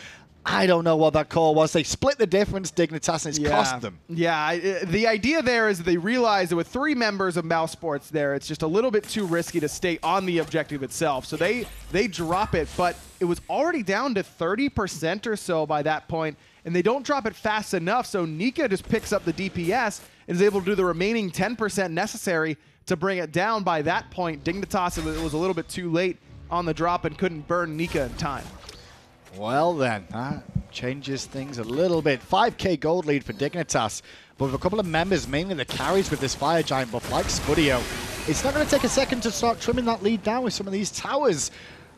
[SPEAKER 3] I don't know what that call was. They split the difference, Dignitas, and it's cost them.
[SPEAKER 4] Yeah, the idea there is that they realized that with 3 members of Mousesports there, it's just a little bit too risky to stay on the objective itself. So they drop it, but it was already down to 30% or so by that point, and they don't drop it fast enough, so Nika just picks up the DPS and is able to do the remaining 10% necessary to bring it down. By that point, Dignitas was a little bit too late on the drop and couldn't burn Nika in time.
[SPEAKER 3] Well then, that changes things a little bit. 5k gold lead for Dignitas, but with a couple of members, mainly the carries with this Fire Giant buff like Spudio, it's not going to take a second to start trimming that lead down with some of these towers.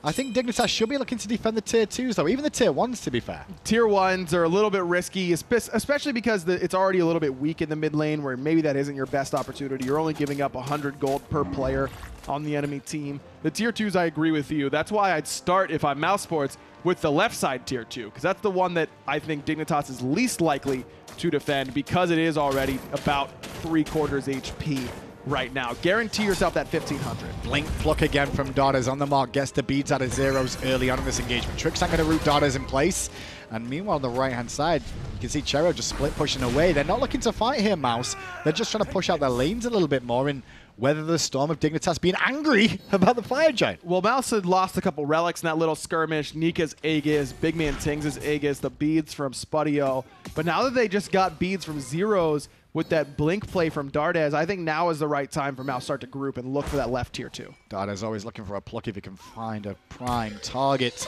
[SPEAKER 3] I think Dignitas should be looking to defend the tier 2s, though, even the tier 1s, to be fair.
[SPEAKER 4] Tier 1s are a little bit risky, especially because it's already a little bit weak in the mid lane, where maybe that isn't your best opportunity. You're only giving up 100 gold per player on the enemy team. The tier 2s, I agree with you. That's why I'd start, if I'm Mousesports, with the left side tier 2, because that's the one that I think Dignitas is least likely to defend, because it is already about 3/4 HP. Right now. Guarantee yourself that 1,500.
[SPEAKER 3] Blink pluck again from Dardez on the mark. Gets the beads out of Zyrhoes early on in this engagement. Trixtank going to root Dardez in place. And meanwhile, on the right-hand side, you can see Cherryo just split pushing away. They're not looking to fight here, Mouse. They're just trying to push out their lanes a little bit more and weather the storm of Dignitas being angry about the Fire Giant.
[SPEAKER 4] Well, Mouse had lost a couple relics in that little skirmish. Nika's Aegis, BigManTingz' Aegis, the beads from Spudio. But now that they just got beads from Zyrhoes, with that blink play from Dardez, I think now is the right time for Mouse start to group and look for that left tier 2.
[SPEAKER 3] Dardez always looking for a pluck if he can find a prime target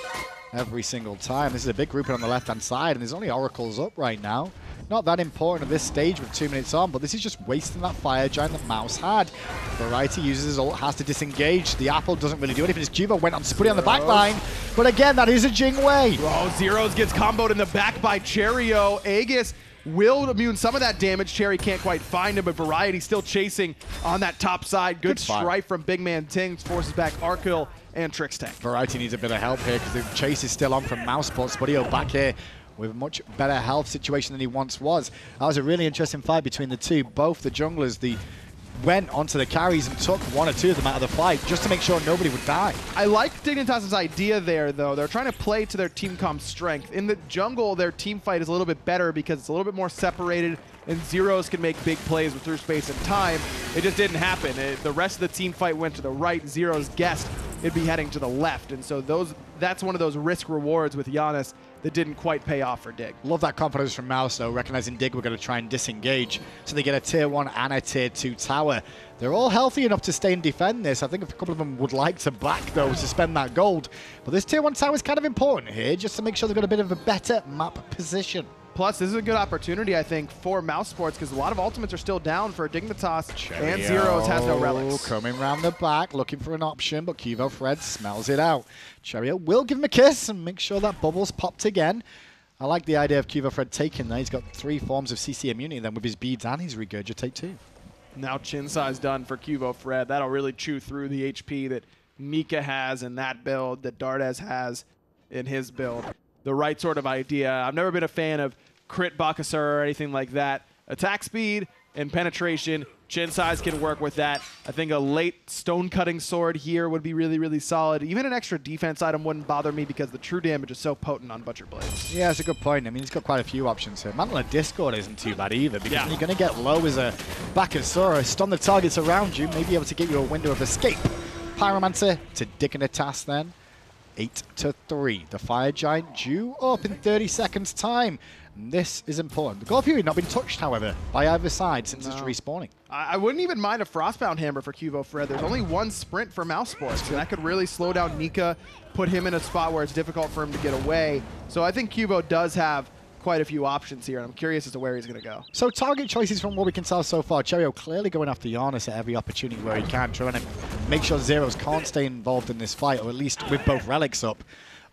[SPEAKER 3] every single time. This is a big grouping on the left-hand side, and there's only Oracles up right now. Not that important at this stage with 2 minutes on, but this is just wasting that fire giant that Mouse had. Variety uses his ult, has to disengage. The apple doesn't really do anything. His Cuvo went on Spudio on the back line, but again, that is a Jing Wei.
[SPEAKER 4] Oh, Zyrhoes gets comboed in the back by Cherryo. Aegis will immune some of that damage. Cherry can't quite find him, but Variety still chasing on that top side. Good strife from BigManTingz, forces back Arkkyl and Trixtank.
[SPEAKER 3] Variety needs a bit of help here because the chase is still on from Mousesports. Spudio back here with a much better health situation than he once was. That was a really interesting fight between the two. Both the junglers, went onto the carries and took 1 or 2 of them out of the fight just to make sure nobody would die.
[SPEAKER 4] I like Dignitas' idea there, though. They're trying to play to their team comp strength. In the jungle, their team fight is a little bit better because it's a little bit more separated, and Zyrhoes can make big plays through space and time. It just didn't happen. The rest of the team fight went to the right. Zyrhoes guessed it'd be heading to the left, and so that's one of those risk rewards with Giannis that didn't quite pay off for Dig.
[SPEAKER 3] Love that confidence from Mouse, though, recognizing Dig were going to try and disengage, so they get a tier 1 and a tier 2 tower. They're all healthy enough to stay and defend this. I think a couple of them would like to back, though, to spend that gold. But this tier 1 tower is kind of important here, just to make sure they've got a bit of a better map position.
[SPEAKER 4] Plus, this is a good opportunity, I think, for Mousesports, because a lot of ultimates are still down for Dignitas, and Zyrhoes has no relics.
[SPEAKER 3] Coming around the back, looking for an option, but QvoFred smells it out. Cherryo will give him a kiss and make sure that bubble's popped again. I like the idea of QvoFred taking that. He's got 3 forms of CC immunity then with his beads and his regurgitate too.
[SPEAKER 4] Now chin size done for QvoFred. That'll really chew through the HP that Nika has in that build, that Dardez has in his build. The right sort of idea. I've never been a fan of crit Bakasur or anything like that. Attack speed and penetration, chin size can work with that. I think a late stone cutting sword here would be really, really solid. Even an extra defense item wouldn't bother me because the true damage is so potent on Butcher Blades.
[SPEAKER 3] Yeah, that's a good point. I mean, he's got quite a few options here. Mantle of Discord isn't too bad either, because when you're going to get low as a Bakasur, stun the targets around you, maybe able to get you a window of escape. Pyromancer to Dignitas then. 8-3. The Fire Giant due up in 30 seconds time. And this is important. The Gold Fury not been touched, however, by either side since it's respawning.
[SPEAKER 4] I wouldn't even mind a Frostbound Hammer for QvoFred. There's only 1 sprint for Mousesports, and that could really slow down Nika, put him in a spot where it's difficult for him to get away. So I think Cuvo does have quite a few options here, and I'm curious as to where he's going to go.
[SPEAKER 3] So target choices from what we can tell so far. Cherryo clearly going after Giannis at every opportunity where he can, trying to make sure Zyrhoes can't stay involved in this fight, or at least with both relics up.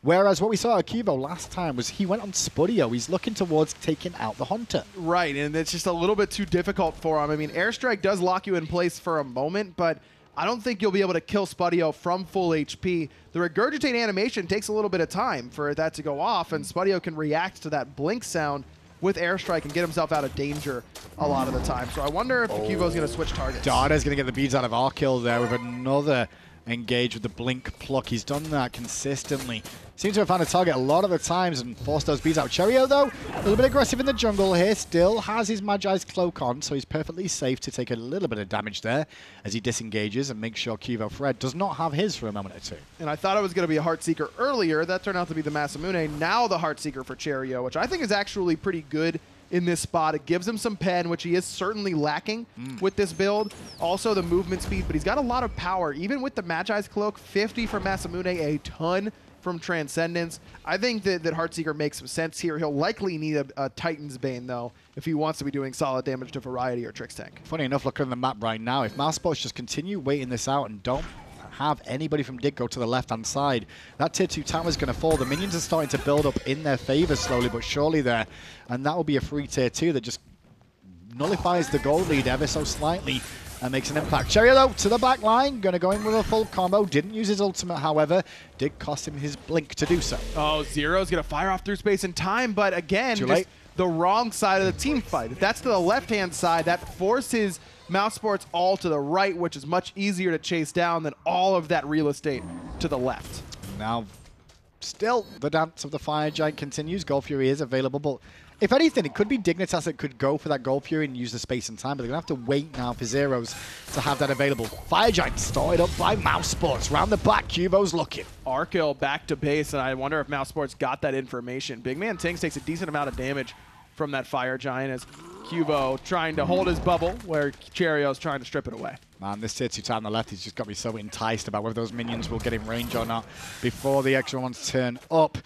[SPEAKER 3] Whereas what we saw at Cuvo last time was he went on Spudio. He's looking towards taking out the Hunter.
[SPEAKER 4] Right, and it's just a little bit too difficult for him. I mean, Airstrike does lock you in place for a moment, but I don't think you'll be able to kill Spudio from full HP. The Regurgitate animation takes a little bit of time for that to go off, and Spudio can react to that blink sound with Airstrike and get himself out of danger a lot of the time. So I wonder if the Cuvo's going to switch targets.
[SPEAKER 3] Dardez going to get the beads out of Arkkyl there with another engage with the blink pluck. He's done that consistently. Seems to have found a target a lot of the times and forced those beads out. Cherryo, though, a little bit aggressive in the jungle here. Still has his Magi's Cloak on, so he's perfectly safe to take a little bit of damage there as he disengages and makes sure QvoFred does not have his for a moment or two.
[SPEAKER 4] And I thought it was going to be a Heartseeker earlier. That turned out to be the Masamune. Now the Heartseeker for Cherryo, which I think is actually pretty good in this spot. It gives him some pen, which he is certainly lacking with this build. Also the movement speed, but he's got a lot of power. Even with the Magi's Cloak, 50 from Masamune, a ton from Transcendence. I think that Heartseeker makes some sense here. He'll likely need a Titan's Bane, though, if he wants to be doing solid damage to Variety or Trixtank.
[SPEAKER 3] Funny enough, looking at the map right now, if Mousesports just continue waiting this out and don't have anybody from Dig go to the left-hand side, that tier 2 tower is going to fall. The minions are starting to build up in their favor slowly but surely there, and that will be a free tier 2 that just nullifies the gold lead ever so slightly and makes an impact. Cherryo, though, to the back line, going to go in with a full combo. Didn't use his ultimate, however. Did cost him his blink to do so.
[SPEAKER 4] Oh, Zyrhoes going to fire off through space and time, but again,
[SPEAKER 3] Too
[SPEAKER 4] just
[SPEAKER 3] late.
[SPEAKER 4] the wrong side of the team fight. If that's to the left-hand side, that forces Mousesports all to the right, which is much easier to chase down than all of that real estate to the left.
[SPEAKER 3] Now, still, the dance of the Fire Giant continues. Gold Fury is available, but if anything, it could be Dignitas that could go for that Gold Fury and use the space and time, but they're going to have to wait now for Zyrhoes to have that available. Fire Giant started up by Mousesports. Round the back, Cuvo's looking.
[SPEAKER 4] Arkkyl back to base, and I wonder if Mousesports got that information. BigManTingz takes a decent amount of damage from that Fire Giant as Cuvo trying to hold his bubble where Cherryo's trying to strip it away.
[SPEAKER 3] Man, this tier 2 tower on the left has just got me so enticed about whether those minions will get in range or not before the extra ones turn up.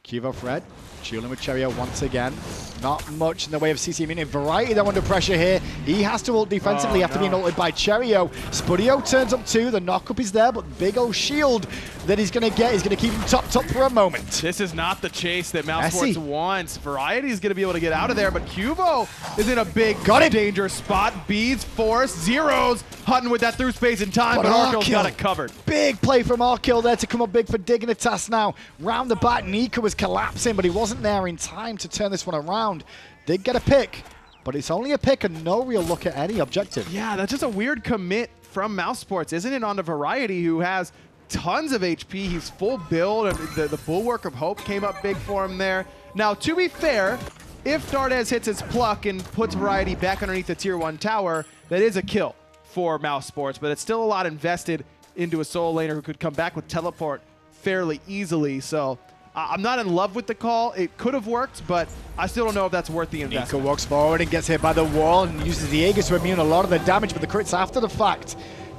[SPEAKER 3] QvoFred dueling with Cherryo once again. Not much in the way of CC minion. Variety, they're under pressure here. He has to ult defensively after being ulted by Cherryo. Spudio turns up too. The knockup is there, but big old shield that he's going to get is going to keep him top for a moment.
[SPEAKER 4] This is not the chase that Mousesports wants. Variety is going to be able to get out of there, but Cuvo is in a big dangerous spot. Beads force. Zyrhoes hunting with that through space in time, but Arkkyl got it covered.
[SPEAKER 3] Big play from Arkkyl there to come up big for Dignitas now. Round the back, Nika was collapsing, but he wasn't there in time to turn this one around. Did get a pick, but it's only a pick and no real look at any objective.
[SPEAKER 4] Yeah, that's just a weird commit from Mousesports, isn't it, on the Variety, who has tons of HP. He's full build, and the Bulwark of Hope came up big for him there. Now, to be fair, if Dardez hits his pluck and puts Variety back underneath the tier 1 tower, that is a kill for Mousesports, but it's still a lot invested into a solo laner who could come back with teleport fairly easily. So I'm not in love with the call. It could have worked, but I still don't know if that's worth the investment.
[SPEAKER 3] Nika walks forward and gets hit by the wall and uses the Aegis to immune a lot of the damage, but the crits after the fact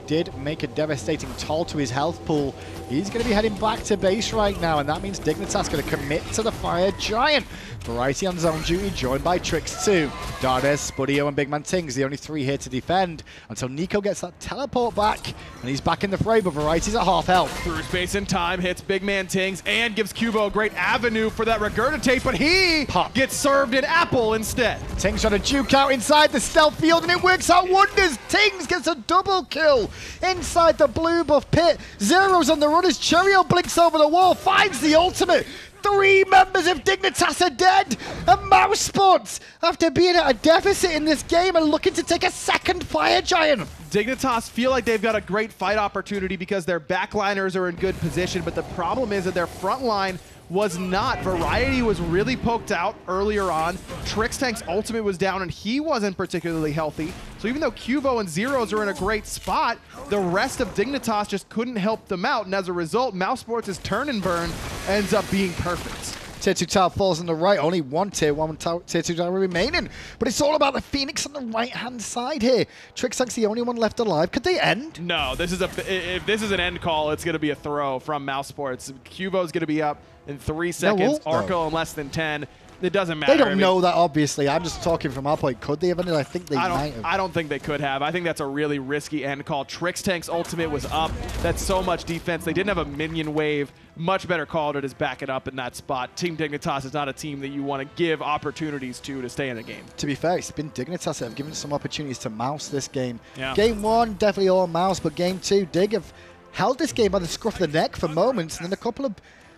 [SPEAKER 3] did make a devastating toll to his health pool. He's going to be heading back to base right now, and that means Dignitas going to commit to the Fire Giant. Variety on zone duty, joined by Trixtank, Dardez, Spudio, and BigManTingz, the only 3 here to defend until Nico gets that teleport back, and he's back in the fray, but Variety's at half health.
[SPEAKER 4] Through space and time, hits BigManTingz, and gives Cuvo a great avenue for that regurgitate, but he gets served an apple instead.
[SPEAKER 3] Tingz trying to juke out inside the stealth field, and it works out wonders. Tingz gets a double kill inside the blue buff pit. Zyrhoes on the run as Cherryo blinks over the wall, finds the ultimate. 3 members of Dignitas are dead, and Mousesports, after being at a deficit in this game, are looking to take a second Fire Giant.
[SPEAKER 4] Dignitas feel like they've got a great fight opportunity because their backliners are in good position, but the problem is that their front line was not. Variety was really poked out earlier on. Trixtank's ultimate was down, and he wasn't particularly healthy. So even though Cuvo and Zyrhoes are in a great spot, the rest of Dignitas just couldn't help them out, and as a result, Mousesports' turn and burn ends up being perfect.
[SPEAKER 3] Tier 2 tower falls on the right, only one tier 2 tower remaining. But it's all about the Phoenix on the right-hand side here. Trixtank's the only one left alive. Could they end?
[SPEAKER 4] No, this is if this is an end call, it's going to be a throw from Mousesports. Cuvo's going to be up in 3 seconds, Arkkyl in less than 10. It doesn't matter.
[SPEAKER 3] They don't know that, obviously. I'm just talking from our point. Could they have ended? I think they might have.
[SPEAKER 4] I don't think they could have. I think that's a really risky end call. Trixtank's ultimate was up. That's so much defense. They didn't have a minion wave. Much better call to just back it up in that spot. Team Dignitas is not a team that you want to give opportunities to stay in a game.
[SPEAKER 3] To be fair, it's been Dignitas that have given some opportunities to Mouse this game.
[SPEAKER 4] Yeah.
[SPEAKER 3] Game 1, definitely all Mouse, but Game 2, Dig have held this game by the scruff of the neck for moments, and then a couple of,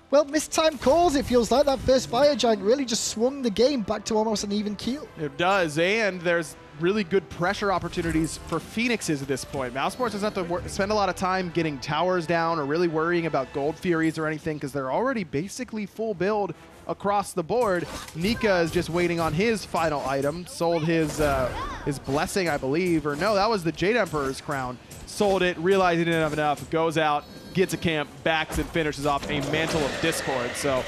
[SPEAKER 3] well, mistimed calls. It feels like that first Fire Giant really just swung the game back to almost an even keel.
[SPEAKER 4] It does, and there's really good pressure opportunities for Phoenixes at this point. Mousesports doesn't have to spend a lot of time getting towers down or really worrying about Gold Furies or anything because they're already basically full build across the board. Nika is just waiting on his final item. Sold his blessing, I believe, or no, that was the Jade Emperor's crown. Sold it, realized he didn't have enough, goes out, gets a camp, backs, and finishes off a Mantle of Discord. So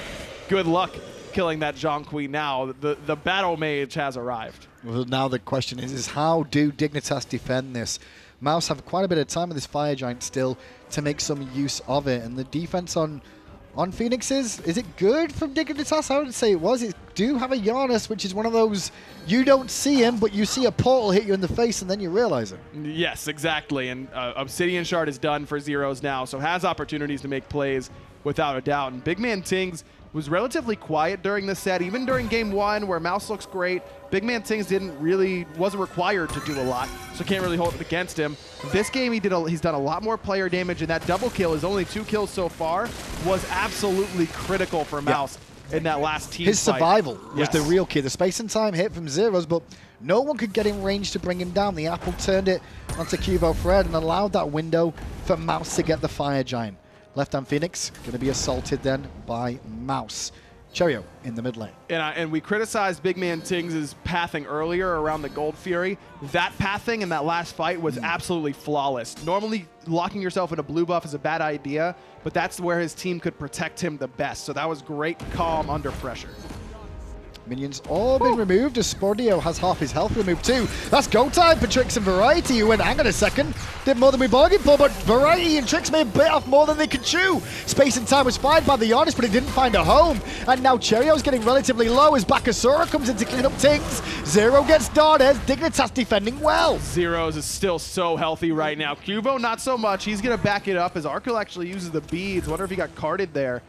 [SPEAKER 4] good luck killing that Zhongqi now. The Battle Mage has arrived.
[SPEAKER 3] Well, now the question is how do Dignitas defend this? Mouse have quite a bit of time with this Fire Giant still to make some use of it. And the defense on Phoenixes, is it good from Dignitas? I would say it was. It do have a Giannis, which is one of those, you don't see him, but you see a portal hit you in the face and then you realize it.
[SPEAKER 4] Yes, exactly. And Obsidian Shard is done for Zyrhoes now, so has opportunities to make plays without a doubt. And BigManTingz was relatively quiet during the set, even during Game 1 where Mouse looks great. BigManTingz wasn't required to do a lot, so can't really hold it against him. This game he's done a lot more player damage, and that double kill, his only 2 kills so far, was absolutely critical for Mouse in that last team
[SPEAKER 3] His
[SPEAKER 4] fight.
[SPEAKER 3] survival was the real key. The space and time hit from Zyrhoes, but no one could get in range to bring him down. The apple turned it onto QvoFred and allowed that window for Mouse to get the Fire Giant. Left-hand Phoenix going to be assaulted then by Mouse. Cherryo in the mid lane.
[SPEAKER 4] And we criticized BigManTingz' pathing earlier around the Gold Fury. That pathing in that last fight was absolutely flawless. Normally, locking yourself in a blue buff is a bad idea, but that's where his team could protect him the best. So that was great calm under pressure.
[SPEAKER 3] Minions all been removed as Spudio has half his health removed too. That's go time for Trix and Variety, who went, hang on a second, did more than we bargained for, but Variety and Trix may have bit off more than they could chew. Space and time was fine by the Artist, but it didn't find a home. And now Cherryo's getting relatively low as Bakasura comes in to clean up Tingz. Zero gets Dardez, Dignitas defending well.
[SPEAKER 4] Zyrhoes is still so healthy right now. Cuvo, not so much. He's going to back it up as Arkkyl actually uses the beads. Wonder if he got carded there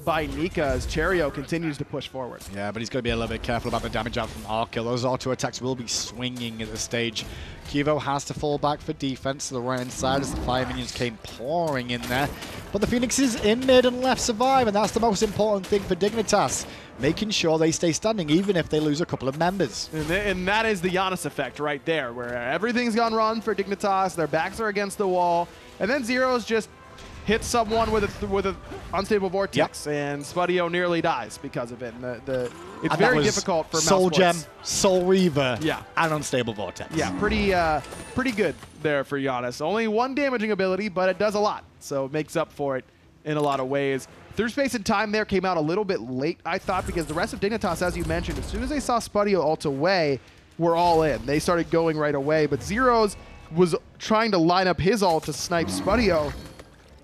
[SPEAKER 4] by Nika as Cherryo continues to push forward.
[SPEAKER 3] Yeah, but he's got to be a little bit careful about the damage out from Arkkyl. Those auto attacks will be swinging at this stage. Cuvo has to fall back for defense to the right hand side as the fire minions came pouring in there. But the Phoenixes in mid and left survive, and that's the most important thing for Dignitas, making sure they stay standing even if they lose a couple of members.
[SPEAKER 4] And that is the Giannis effect right there, where everything's gone wrong for Dignitas, their backs are against the wall, and then Zyrhoes just hits someone with a unstable vortex, and Spudio nearly dies because of it. And it's very difficult for
[SPEAKER 3] Soul
[SPEAKER 4] Mousesports.
[SPEAKER 3] Gem, Soul Reaver,
[SPEAKER 4] yeah,
[SPEAKER 3] and unstable vortex.
[SPEAKER 4] Yeah, pretty good there for Giannis. Only one damaging ability, but it does a lot, so it makes up for it in a lot of ways. Through Space and Time there came out a little bit late, I thought, because the rest of Dignitas, as you mentioned, as soon as they saw Spudio ult away, were all in. They started going right away, but Zyrhoes was trying to line up his ult to snipe Spudio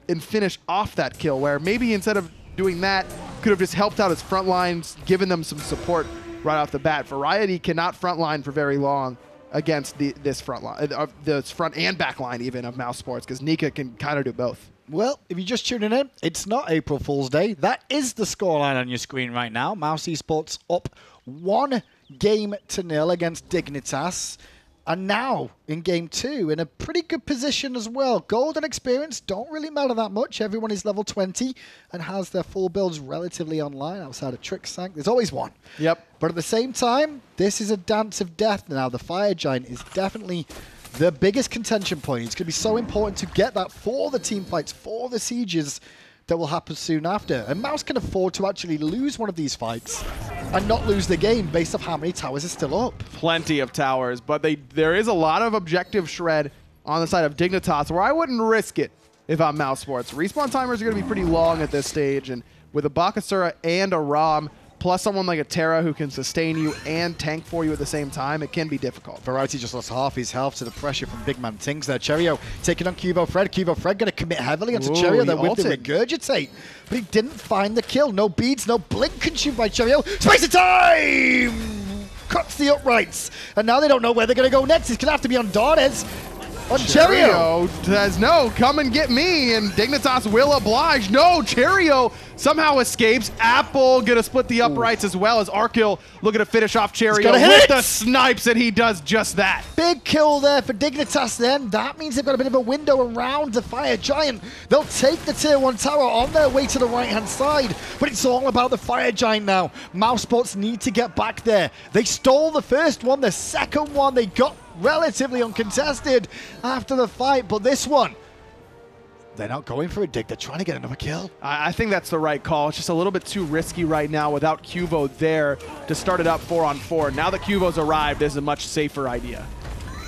[SPEAKER 4] and finish off that kill, where maybe instead of doing that, could have just helped out his front lines, given them some support right off the bat. Variety cannot front line for very long against this front line, this front and back line even of Mousesports, because Nika can kind of do both.
[SPEAKER 3] Well, if you're just tuning in, it's not April Fool's Day. That is the scoreline on your screen right now. Mousesports up 1-0 against Dignitas. And now, in Game 2, in a pretty good position as well. Gold and experience don't really matter that much. Everyone is level 20 and has their full builds relatively online outside of Trixtank. There's always one.
[SPEAKER 4] Yep.
[SPEAKER 3] But at the same time, this is a dance of death now. The Fire Giant is definitely the biggest contention point. It's going to be so important to get that for the team fights, for the sieges that will happen soon after. And Mouse can afford to actually lose one of these fights and not lose the game based off how many towers are still up.
[SPEAKER 4] Plenty of towers, but there is a lot of objective shred on the side of Dignitas where I wouldn't risk it if I'm Mousesports. Respawn timers are going to be pretty long at this stage, and with a Bakasura and a Rom, plus someone like a Terra who can sustain you and tank for you at the same time, it can be difficult.
[SPEAKER 3] Variety just lost half his health to the pressure from BigManTingz there. Cherryo taking on QvoFred. QvoFred going to commit heavily onto Cherryo there with the Regurgitate. But he didn't find the kill. No beads, no blink consumed by Cherryo. Space of Time! Cuts the uprights. And now they don't know where they're going to go next. It's going to have to be on Dardez. On Cherryo
[SPEAKER 4] says, no, come and get me, and Dignitas will oblige. No, Cherryo somehow escapes. Apple gonna split the uprights as well as Arkkyl looking to finish off Cherryo with the snipes, and he does just that.
[SPEAKER 3] Big kill there for Dignitas then. That means they've got a bit of a window around the Fire Giant. They'll take the Tier 1 tower on their way to the right-hand side, but it's all about the Fire Giant now. Mousesports need to get back there. They stole the first one, the second one they got relatively uncontested after the fight, but this one, they're not going for it, Dig. They're trying to get another kill.
[SPEAKER 4] I think that's the right call. It's just a little bit too risky right now without Cuvo there to start it up 4-on-4. Now that Cuvo's arrived, this is a much safer idea.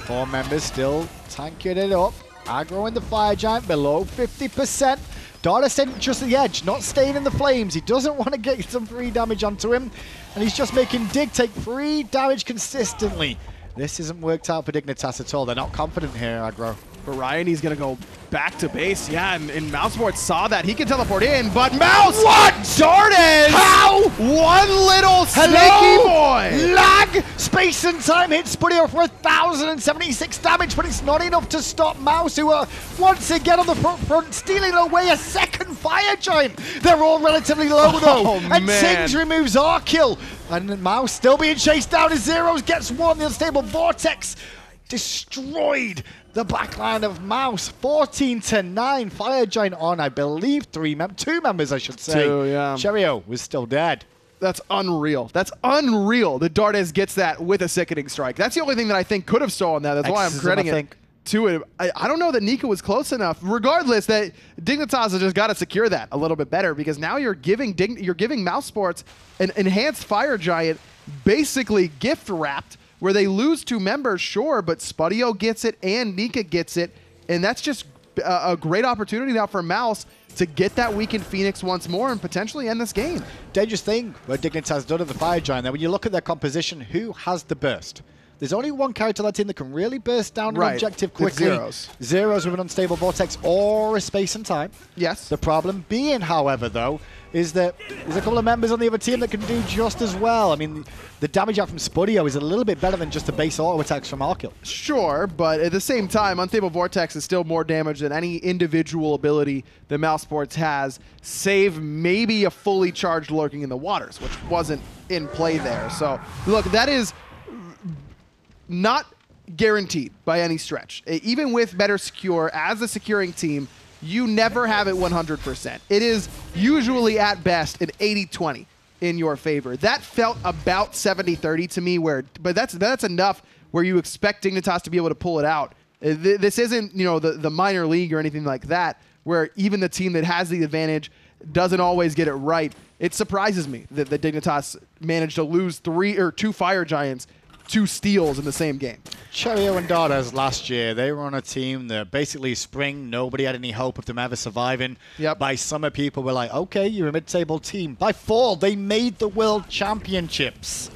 [SPEAKER 3] 4 members still tanking it up. Aggro in the Fire Giant below 50%. Dardez staying just the edge, not staying in the flames. He doesn't want to get some free damage onto him, and he's just making Dig take free damage consistently. This hasn't worked out for Dignitas at all. They're not confident here, Aggro.
[SPEAKER 4] Variety's going to go back to base. Yeah, and Mousesports saw that. He can teleport in, but Mouse! What? Dardez! How? One little snaky boy!
[SPEAKER 3] Lag! Space and Time hits Spudio for 1,076 damage, but it's not enough to stop Mouse, who are once again on the front, stealing away a second Fire Giant. They're all relatively low, though. And Tingz removes Arkkyl. And Mouse still being chased down as Zyrhoes gets one. The unstable Vortex destroyed the backline of Mouse. 14-9. Fire Giant on, I believe, 2 members, I should say.
[SPEAKER 4] 2, yeah.
[SPEAKER 3] Cherryo was still dead.
[SPEAKER 4] That's unreal. That's unreal that Dardez gets that with a sickening strike. That's the only thing that I think could have stolen that. That's why I'm crediting it to it. I don't know that Nika was close enough. Regardless, that Dignitas has just got to secure that a little bit better, because now you're giving Mousesports an enhanced Fire Giant, basically gift wrapped, where they lose 2 members, sure, but Spudio gets it and Nika gets it, and that's just a great opportunity now for Mouse to get that weakened Phoenix once more and potentially end this game.
[SPEAKER 3] Dangerous thing what Dignitas has done at the Fire Giant there. When you look at their composition, who has the burst? There's only one character on that team that can really burst down an objective quickly.
[SPEAKER 4] Zyrhoes.
[SPEAKER 3] Zyrhoes with an unstable vortex or a space and time.
[SPEAKER 4] Yes.
[SPEAKER 3] The problem being, however, though, is that there's a couple of members on the other team that can do just as well. I mean, the damage out from Spudio is a little bit better than just the base auto attacks from Arkkyl.
[SPEAKER 4] Sure, but at the same time, Unstable Vortex is still more damage than any individual ability that Mousesports has, save maybe a fully charged Lurking in the Waters, which wasn't in play there. So, look, that is not guaranteed by any stretch. Even with better secure, as a securing team, you never have it 100%. It is usually at best an 80-20 in your favor. That felt about 70-30 to me, but that's enough where you expect Dignitas to be able to pull it out. This isn't, you know, the minor league or anything like that, where even the team that has the advantage doesn't always get it right. It surprises me that Dignitas managed to lose 2 Fire Giants, 2 steals in the same game.
[SPEAKER 3] Cherryo and Dardez last year, they were on a team that basically spring, nobody had any hope of them ever surviving.
[SPEAKER 4] Yep.
[SPEAKER 3] By summer, people were like, okay, you're a mid-table team. By fall, they made the World Championships.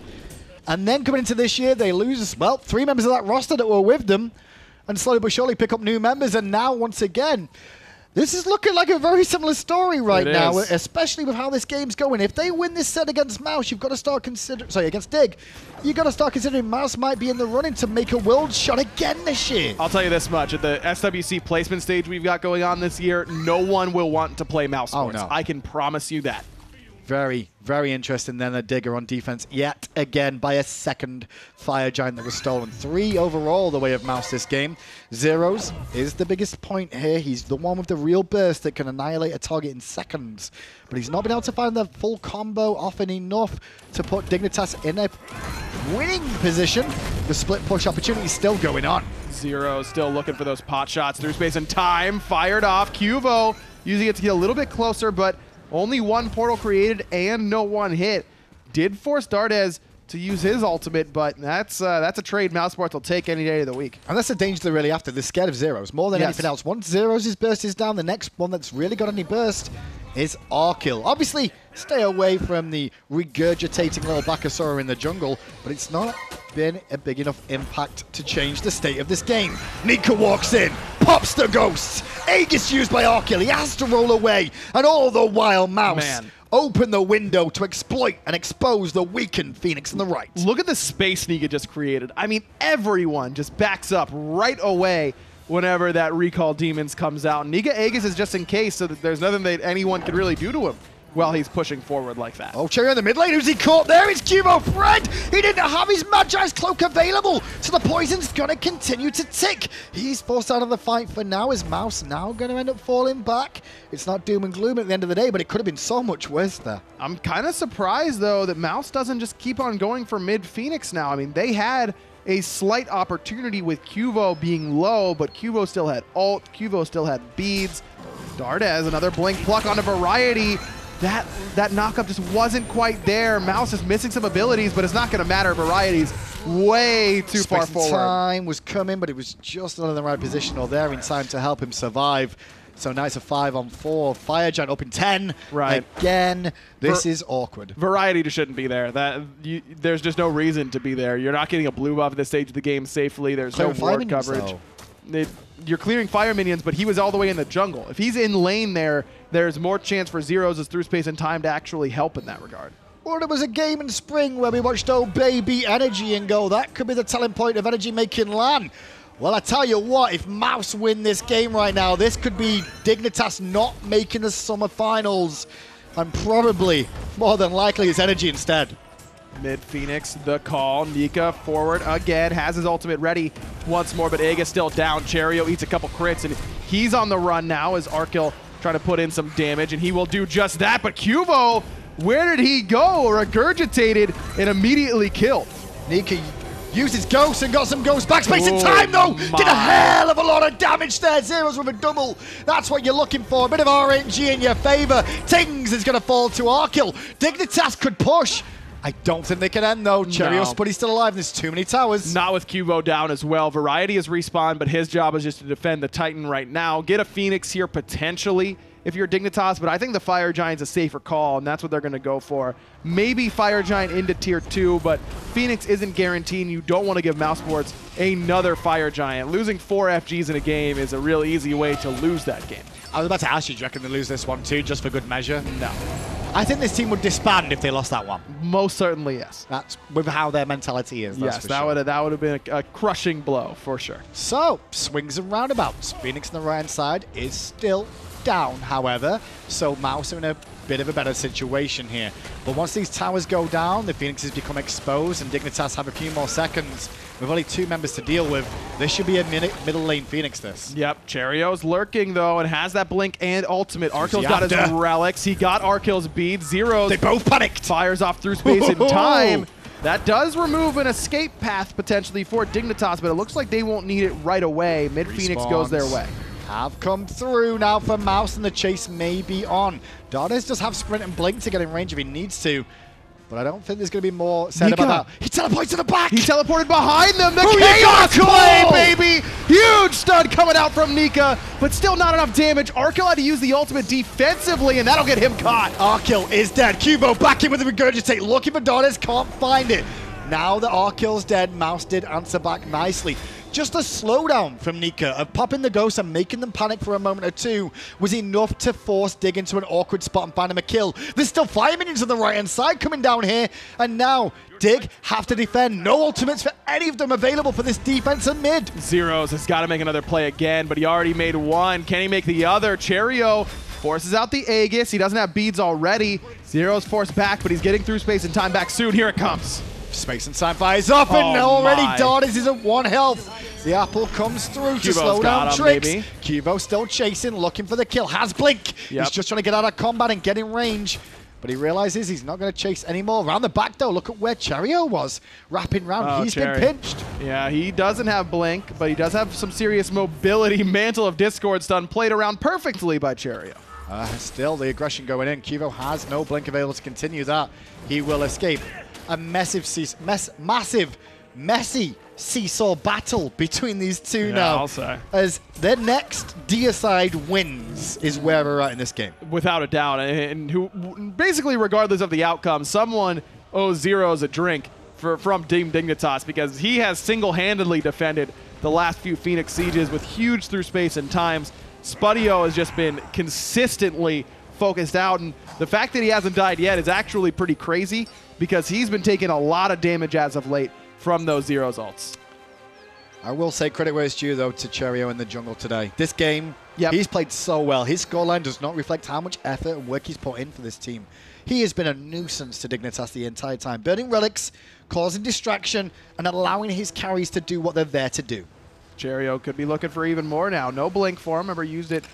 [SPEAKER 3] And then coming into this year, they lose, well, 3 members of that roster that were with them, and slowly but surely pick up new members. And now, once again, this is looking like a very similar story right now, especially with how this game's going. If they win this set against Mouse, you've got to start considering... Sorry, against Dig. You've got to start considering Mouse might be in the running to make a world shot again this year.
[SPEAKER 4] I'll tell you this much. At the SWC placement stage we've got going on this year, no one will want to play Mousesports.
[SPEAKER 3] Oh, no.
[SPEAKER 4] I can promise you that.
[SPEAKER 3] Very, very interesting then, a Digger on defense yet again by a second Fire Giant that was stolen. 3 overall the way of Mouse this game. Zyrhoes is the biggest point here. He's the one with the real burst that can annihilate a target in seconds. But he's not been able to find the full combo often enough to put Dignitas in a winning position. The split push opportunity is still going on.
[SPEAKER 4] Zyrhoes still looking for those pot shots through space and time. Fired off. Qvo using it to get a little bit closer, but only 1 portal created and no 1 hit. Did force Dardez to use his ultimate, but that's a trade Mousesports will take any day of the week.
[SPEAKER 3] And that's the danger they're really after. They're scared of Zyrhoes more than anything else. Once Zyrhoes' burst is down, the next one that's really got any burst is Arkkyl. Obviously, stay away from the regurgitating little Bakasaur in the jungle, but it's not been a big enough impact to change the state of this game. Nika walks in, pops the ghost. Aegis used by Arkkyl. He has to roll away, and all the while Mouse open the window to exploit and expose the weakened Phoenix on the right.
[SPEAKER 4] Look at the space Nika just created. I mean, everyone just backs up right away whenever that Recall Demons comes out. Nika Aegis is just in case, so that there's nothing that anyone can really do to him while he's pushing forward like that.
[SPEAKER 3] Oh, Cherryo in the mid lane. Who's he caught there? It's QvoFred. He didn't have his Magi's cloak available, so the poison's going to continue to tick. He's forced out of the fight for now. Is Mouse now going to end up falling back? It's not doom and gloom at the end of the day, but it could have been so much worse there.
[SPEAKER 4] I'm kind of surprised, though, that Mouse doesn't just keep on going for mid-Phoenix now. I mean, they had a slight opportunity with Qvo being low, but Qvo still had ult, Qvo still had beads. Dardez, another blink pluck on a variety. That knockup just wasn't quite there. Mouse is missing some abilities, but it's not going to matter. Variety's way too far forward.
[SPEAKER 3] Time was coming, but it was just not in the right position or there in time to help him survive. So now it's a 5-on-4. Fire Giant up in 10.
[SPEAKER 4] Right.
[SPEAKER 3] Again, this is awkward.
[SPEAKER 4] Variety just shouldn't be there. There's just no reason to be there. You're not getting a blue buff at this stage of the game safely. There's no ward coverage. You're clearing fire minions, but he was all the way in the jungle. If he's in lane there, there's more chance for Zyrhoes' through space and time to actually help in that regard.
[SPEAKER 3] Or there was a game in spring where we watched old baby Energy and go, that could be the telling point of Energy making LAN. Well, I tell you what, if Mouse win this game right now, this could be Dignitas not making the summer finals. And probably, more than likely, it's Energy instead.
[SPEAKER 4] Mid-Phoenix, the call. Nika forward again, has his ultimate ready once more, but Aegis still down. Cherryo eats a couple crits, and he's on the run now as Arkkyl trying to put in some damage, and he will do just that. But Qvo, where did he go? Regurgitated and immediately killed.
[SPEAKER 3] Nika uses Ghost and got some Ghost backspace in time, though. Did a hell of a lot of damage there. Zyrhoes with a double. That's what you're looking for. A bit of RNG in your favor. Tings is going to fall to Arkkyl. Dignitas could push. I don't think they can end, though. Cherryo, but he's still alive. There's too many towers.
[SPEAKER 4] Not with Qvo down as well. Variety is respawned, but his job is just to defend the Titan right now. Get a Phoenix here potentially if you're Dignitas, but I think the Fire Giant's a safer call, and that's what they're going to go for. Maybe Fire Giant into tier 2, but Phoenix isn't guaranteeing. You don't want to give Mousesports another Fire Giant. Losing 4 FGs in a game is a real easy way to lose that game.
[SPEAKER 3] I was about to ask you, do you reckon they lose this one too, just for good measure?
[SPEAKER 4] No.
[SPEAKER 3] I think this team would disband if they lost that one.
[SPEAKER 4] Most certainly, yes.
[SPEAKER 3] That's with how their mentality is.
[SPEAKER 4] Yes, that would have been a crushing blow for sure.
[SPEAKER 3] So, swings and roundabouts. Phoenix on the right-hand side is still down, however, so Mouse are in a bit of a better situation here. But once these towers go down, the Phoenixes become exposed, and Dignitas have a few more seconds. With only 2 members to deal with, this should be a middle lane Phoenix this.
[SPEAKER 4] Yep, Cherryo's lurking though and has that blink and ultimate. Arkkyl's got his relics. He got Arkkyl's beads. Zyrhoes.
[SPEAKER 3] They both panicked.
[SPEAKER 4] Fires off through space in time. That does remove an escape path potentially for Dignitas, but it looks like they won't need it right away. Mid-Phoenix goes their way.
[SPEAKER 3] Have come through now for Mouse, and the chase may be on. Dardez does have sprint and blink to get in range if he needs to. But I don't think there's going to be more said
[SPEAKER 4] Nika.
[SPEAKER 3] about that. He teleports to the back!
[SPEAKER 4] He teleported behind them! The Chaos Play, baby! Huge stun coming out from Nika, but still not enough damage. Arkkyl had to use the ultimate defensively, and that'll get him caught.
[SPEAKER 3] Arkkyl is dead. Kuvo back in with the regurgitate, looking for Dardez, can't find it. Now that Arkkyl's dead, Mouse did answer back nicely. Just a slowdown from Nika of popping the ghost and making them panic for a moment or two was enough to force Dig into an awkward spot and find him a kill. There's still 5 minions on the right-hand side coming down here, and now Dig have to defend. No ultimates for any of them available for this defense and mid.
[SPEAKER 4] Zyrhoes has got to make another play again, but he already made one. Can he make the other? Cherryo forces out the Aegis. He doesn't have beads already. Zyrhoes forced back, but he's getting through space and time back soon. Here it comes.
[SPEAKER 3] Space and time fires up, and already Dardez is at 1 health. The apple comes through to slow down Trix. Kuvo still chasing, looking for the kill. Has blink. He's just trying to get out of combat and get in range. But he realizes he's not going to chase anymore. Around the back, though, look at where Cherryo was. Wrapping round. He's been pinched.
[SPEAKER 4] Yeah, he doesn't have blink, but he does have some serious mobility. Mantle of Discord stun played around perfectly by Cherryo.
[SPEAKER 3] Still the aggression going in. Kuvo has no blink available to continue that. He will escape. A massive, messy seesaw battle between these two now.
[SPEAKER 4] I'll say.
[SPEAKER 3] As their next Deicide wins is where we're at in this game.
[SPEAKER 4] Without a doubt. And who, basically, regardless of the outcome, someone owes Zyrhoes a drink from Team Dignitas because he has single-handedly defended the last few Phoenix sieges with huge through space and times. Spudio has just been consistently focused out, and the fact that he hasn't died yet is actually pretty crazy because he's been taking a lot of damage as of late from those Zyrhoes ults.
[SPEAKER 3] I will say credit where it's due, though, to Cherryo in the jungle today. This game, he's played so well. His scoreline does not reflect how much effort and work he's put in for this team. He has been a nuisance to Dignitas the entire time, burning relics, causing distraction, and allowing his carries to do what they're there to do.
[SPEAKER 4] Cherryo could be looking for even more now. No blink for him. Remember, used it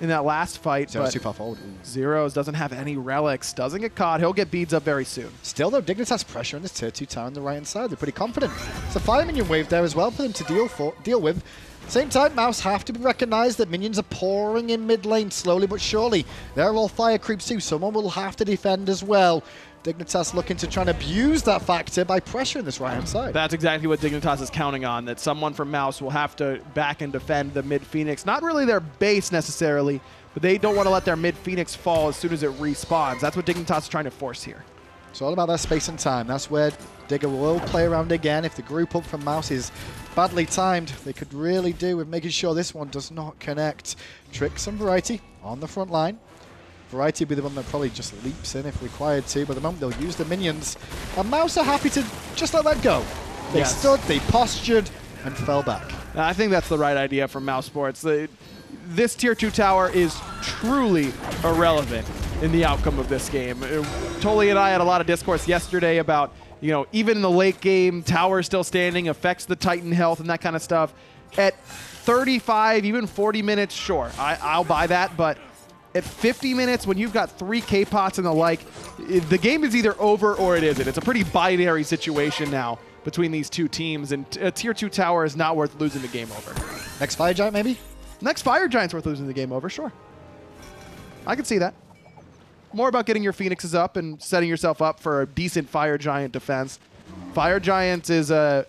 [SPEAKER 4] in that last fight.
[SPEAKER 3] But too far forward.
[SPEAKER 4] Zyrhoes doesn't have any relics. Doesn't get caught. He'll get beads up very soon.
[SPEAKER 3] Still, though, Dignitas pressure on this tier 2 tower on the right-hand side. They're pretty confident. It's a 5 minion wave there as well for them to deal with. Same time, Mouse have to be recognized that minions are pouring in mid lane slowly but surely. They're all fire creeps too. Someone will have to defend as well. Dignitas looking to try and abuse that factor by pressuring this right-hand side.
[SPEAKER 4] That's exactly what Dignitas is counting on, that someone from Mouse will have to back and defend the mid-Phoenix. Not really their base necessarily, but they don't want to let their mid-Phoenix fall as soon as it respawns. That's what Dignitas is trying to force here.
[SPEAKER 3] It's all about that space and time. That's where Digger will play around again. If the group up from Mouse is badly timed, they could really do with making sure this one does not connect. Trix and Variety on the front line. Variety will be the one that probably just leaps in if required to, but at the moment they'll use the minions. And Mouse are happy to just let that go. They stood, they postured, and fell back.
[SPEAKER 4] I think that's the right idea from Mousesports. This tier 2 tower is truly irrelevant in the outcome of this game. Tolly and I had a lot of discourse yesterday about, you know, even in the late game, tower still standing affects the Titan health and that kind of stuff. At 35, even 40 minutes, sure, I'll buy that, but at 50 minutes, when you've got 3 K-pots and the like, the game is either over or it isn't. It's a pretty binary situation now between these two teams, and a tier 2 tower is not worth losing the game over.
[SPEAKER 3] Next Fire Giant, maybe?
[SPEAKER 4] Next Fire Giant's worth losing the game over, sure. I can see that. More about getting your Phoenixes up and setting yourself up for a decent Fire Giant defense. Fire Giant is a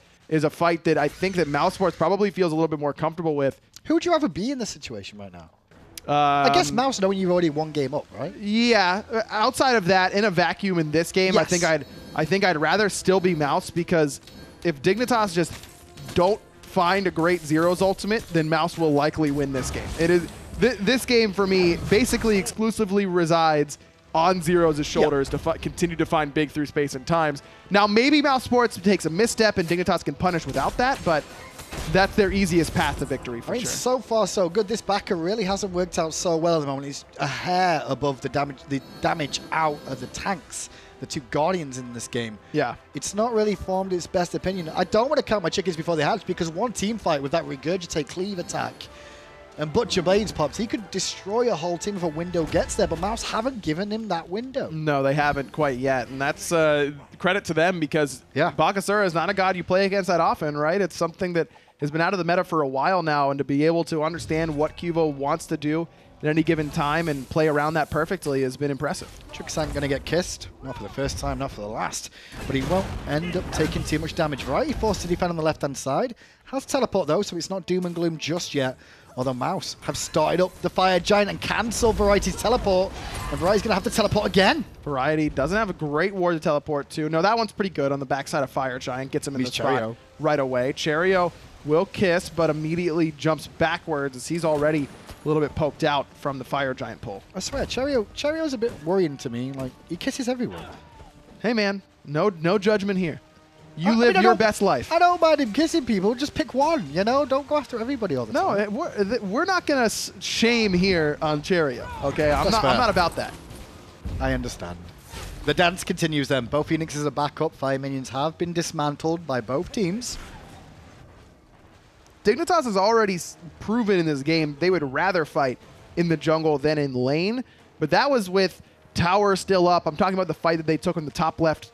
[SPEAKER 4] fight that I think that Mousesports probably feels a little bit more comfortable with.
[SPEAKER 3] Who would you rather be in this situation right now? I guess Mouse knowing you've already one game up, right?
[SPEAKER 4] Yeah. Outside of that, in a vacuum in this game,
[SPEAKER 3] Yes.
[SPEAKER 4] I think I'd rather still be Mouse, because if Dignitas just don't find a great Zyrhoes ultimate, then Mouse will likely win this game. It is this game for me basically exclusively resides on Zyrhoes' shoulders to continue to find big through space and times. Now maybe Mousesports takes a misstep and Dignitas can punish without that, but that's their easiest path to victory for
[SPEAKER 3] I mean,
[SPEAKER 4] sure.
[SPEAKER 3] so far so good. This backer really hasn't worked out so well at the moment. He's a hair above the damage out of the tanks, the two Guardians in this game.
[SPEAKER 4] Yeah.
[SPEAKER 3] It's not really formed its best opinion. I don't want to count my chickens before they hatch, because one team fight with that regurgitate cleave attack and Butcher Blades pops, he could destroy a whole team if a window gets there, but Mouse haven't given him that window.
[SPEAKER 4] No, they haven't quite yet, and that's credit to them, because Bakasura is not a god you play against that often, right? It's something that has been out of the meta for a while now, and to be able to understand what Quvo wants to do at any given time and play around that perfectly has been impressive.
[SPEAKER 3] Trixtank going to get kissed, not for the first time, not for the last, but he won't end up taking too much damage. Variety forced to defend on the left-hand side, has teleport though, so it's not doom and gloom just yet. Although Mouse have started up the Fire Giant and cancel Variety's teleport. And Variety's going to have to teleport again.
[SPEAKER 4] Variety doesn't have a great ward to teleport to. No, that one's pretty good on the backside of Fire Giant. Gets him in the spot right away. Cherryo will kiss, but immediately jumps backwards as he's already a little bit poked out from the Fire Giant pull.
[SPEAKER 3] I swear, Cherryo's a bit worrying to me. Like, he kisses everyone.
[SPEAKER 4] Hey, man. No judgment here. You live your best life.
[SPEAKER 3] I don't mind him kissing people. Just pick one, you know? Don't go after everybody all the time.
[SPEAKER 4] No, we're not going to shame here on Cherryo, okay? I'm not about that.
[SPEAKER 3] I understand. The dance continues then. Both Phoenixes are back up. Fire minions have been dismantled by both teams.
[SPEAKER 4] Dignitas has already proven in this game they would rather fight in the jungle than in lane, but that was with tower still up. I'm talking about the fight that they took on the top left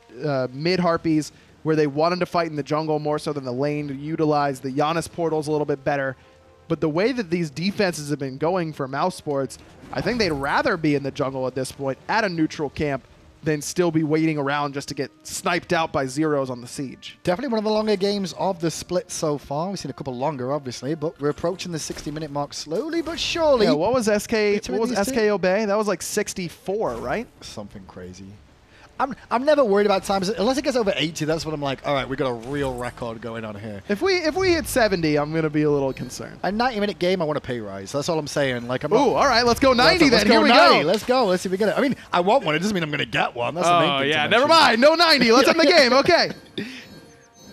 [SPEAKER 4] mid Harpies, where they wanted to fight in the jungle more so than the lane, to utilize the Giannis portals a little bit better. But the way that these defenses have been going for Mousesports, I think they'd rather be in the jungle at this point at a neutral camp than still be waiting around just to get sniped out by Zyrhoes on the siege.
[SPEAKER 3] Definitely one of the longer games of the split so far. We've seen a couple longer, obviously, but we're approaching the 60-minute mark slowly but surely.
[SPEAKER 4] Yeah, what was SK Obey? That was like 64, right?
[SPEAKER 3] Something crazy. I'm never worried about times unless it gets over 80. That's when I'm like, all right, we got a real record going on here.
[SPEAKER 4] If we hit 70, I'm gonna be a little concerned.
[SPEAKER 3] A 90-minute game, I want a pay rise. That's all I'm saying. Like,
[SPEAKER 4] all right, let's go 90 then. Here we go.
[SPEAKER 3] Let's go. Let's see if we get it. I mean, I want one. It doesn't mean I'm gonna get one. That's the main thing.
[SPEAKER 4] Yeah, never mind. No 90. Let's end the game. Okay.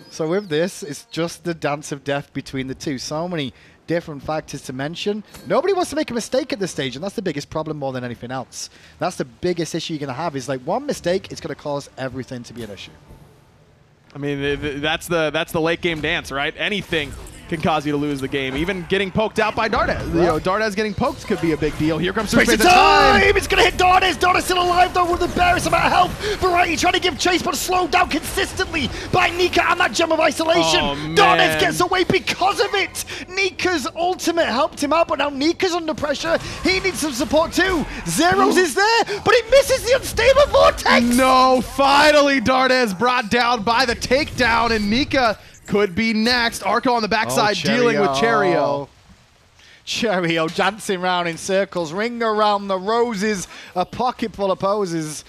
[SPEAKER 3] So with this, it's just the dance of death between the two. So many different factors to mention. Nobody wants to make a mistake at this stage, and that's the biggest problem more than anything else. That's the biggest issue you're going to have, is like one mistake, it's going to cause everything to be an issue.
[SPEAKER 4] I mean, that's the late game dance, right? Anything can cause you to lose the game. Even getting poked out by Dardez. You know, Dardez getting poked could be a big deal. Here comes Space of time!
[SPEAKER 3] It's going to hit Dardez! Dardez still alive, though, with the barest amount of health. Variety trying to give chase, but slowed down consistently by Nika and that gem of isolation. Dardez gets away because of it! Nika's ultimate helped him out, but now Nika's under pressure. He needs some support, too. Zyrhoes is there, but he misses the unstable vortex!
[SPEAKER 4] No, finally Dardez brought down by the takedown, and Nika could be next. Arkkyl on the backside dealing with Cherryo.
[SPEAKER 3] Cherryo dancing around in circles, ring around the roses, a pocket full of poses.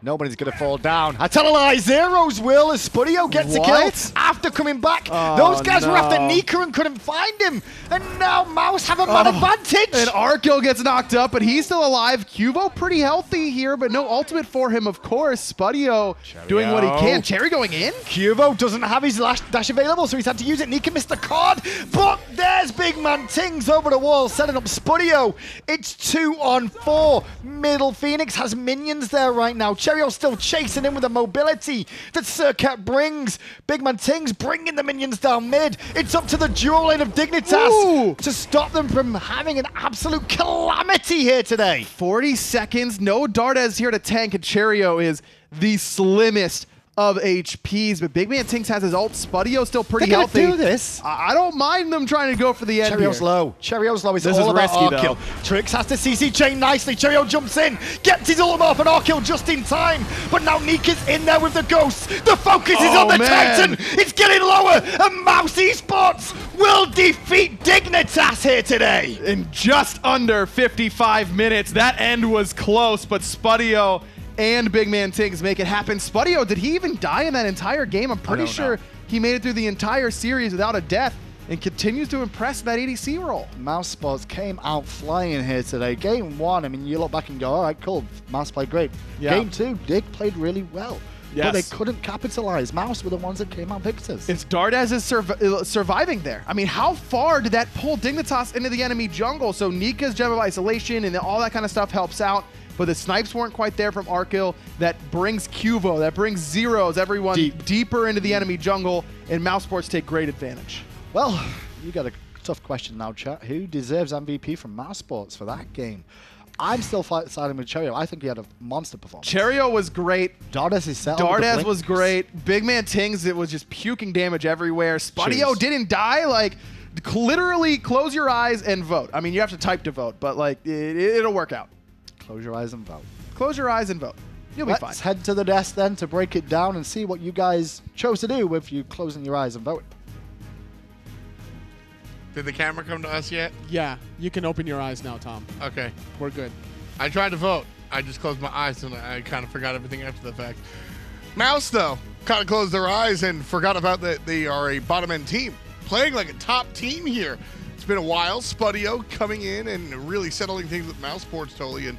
[SPEAKER 3] Nobody's going to fall down. I tell a lie, Zyrhoes will as Spudio gets a kill after coming back. Those guys were after Nika and couldn't find him. And now Mouse have a man advantage.
[SPEAKER 4] And Arkkyl gets knocked up, but he's still alive. Quvo pretty healthy here, but no ultimate for him, of course. Spudio doing what he can. Cherry going in?
[SPEAKER 3] Quvo doesn't have his dash available, so he's had to use it. Nika missed the card, but there's BigManTingz over the wall, setting up Spudio. It's 2-on-4. Middle Phoenix has minions there right now. Cherryo still chasing him with the mobility that Circuit brings. BigManTingz bringing the minions down mid. It's up to the dual lane of Dignitas to stop them from having an absolute calamity here today.
[SPEAKER 4] 40 seconds, no Dardez here to tank, and Cherryo is the slimmest of HPs, but BigManTingz has his ult. Spudio still pretty healthy.
[SPEAKER 3] They do this.
[SPEAKER 4] I don't mind them trying to go for the end.
[SPEAKER 3] Cherryo's low. Cherryo's low. It's all about Arkkyl. Trix has to CC chain nicely. Cherryo jumps in, gets his ult off, and Arkkyl just in time. But now Nika's in there with the ghost. The focus is on the Titan. It's getting low. slower, and Mousesports will defeat Dignitas here today.
[SPEAKER 4] In just under 55 minutes. That end was close, but Spudio and BigManTingz make it happen. Spudio, did he even die in that entire game? I'm pretty sure he made it through the entire series without a death and continues to impress in that ADC role.
[SPEAKER 3] Mousesports came out flying here today. Game 1, I mean, you look back and go, all right, cool, Mouse played great.
[SPEAKER 2] Yeah.
[SPEAKER 3] Game 2, Dig played really well.
[SPEAKER 2] Yes.
[SPEAKER 3] But they couldn't capitalize. Mouse were the ones that came out victors.
[SPEAKER 4] It's Dardez is surviving there. I mean, how far did that pull Dignitas into the enemy jungle? So Nika's Gem of Isolation and all that kind of stuff helps out, but the snipes weren't quite there from Arkkyl. That brings Qvo, that brings Zyrhoes, everyone deeper into the enemy jungle, and Mousesports take great advantage.
[SPEAKER 3] Well, you got a tough question now, chat. Who deserves MVP from Mousesports for that game? I'm still siding with Cherryo. I think he had a monster performance.
[SPEAKER 4] Cherryo was great.
[SPEAKER 3] Dardez is set.
[SPEAKER 4] Dardez was great. BigManTingz, it was just puking damage everywhere. Spudio didn't die. Like, literally close your eyes and vote. I mean, you have to type to vote, but like, it'll work out.
[SPEAKER 3] Close your eyes and vote.
[SPEAKER 4] Close your eyes and vote. You'll be fine.
[SPEAKER 3] Let's head to the desk then to break it down and see what you guys chose to do with you closing your eyes and voting.
[SPEAKER 1] Did the camera come to us yet?
[SPEAKER 2] Yeah, you can open your eyes now, Tom.
[SPEAKER 1] Okay.
[SPEAKER 2] We're good.
[SPEAKER 1] I tried to vote. I just closed my eyes and I kind of forgot everything after the fact. Mouse, though, kind of closed their eyes and forgot about that they are a bottom-end team. Playing like a top team here. It's been a while. Spudio coming in and really settling things with Mousesports totally. And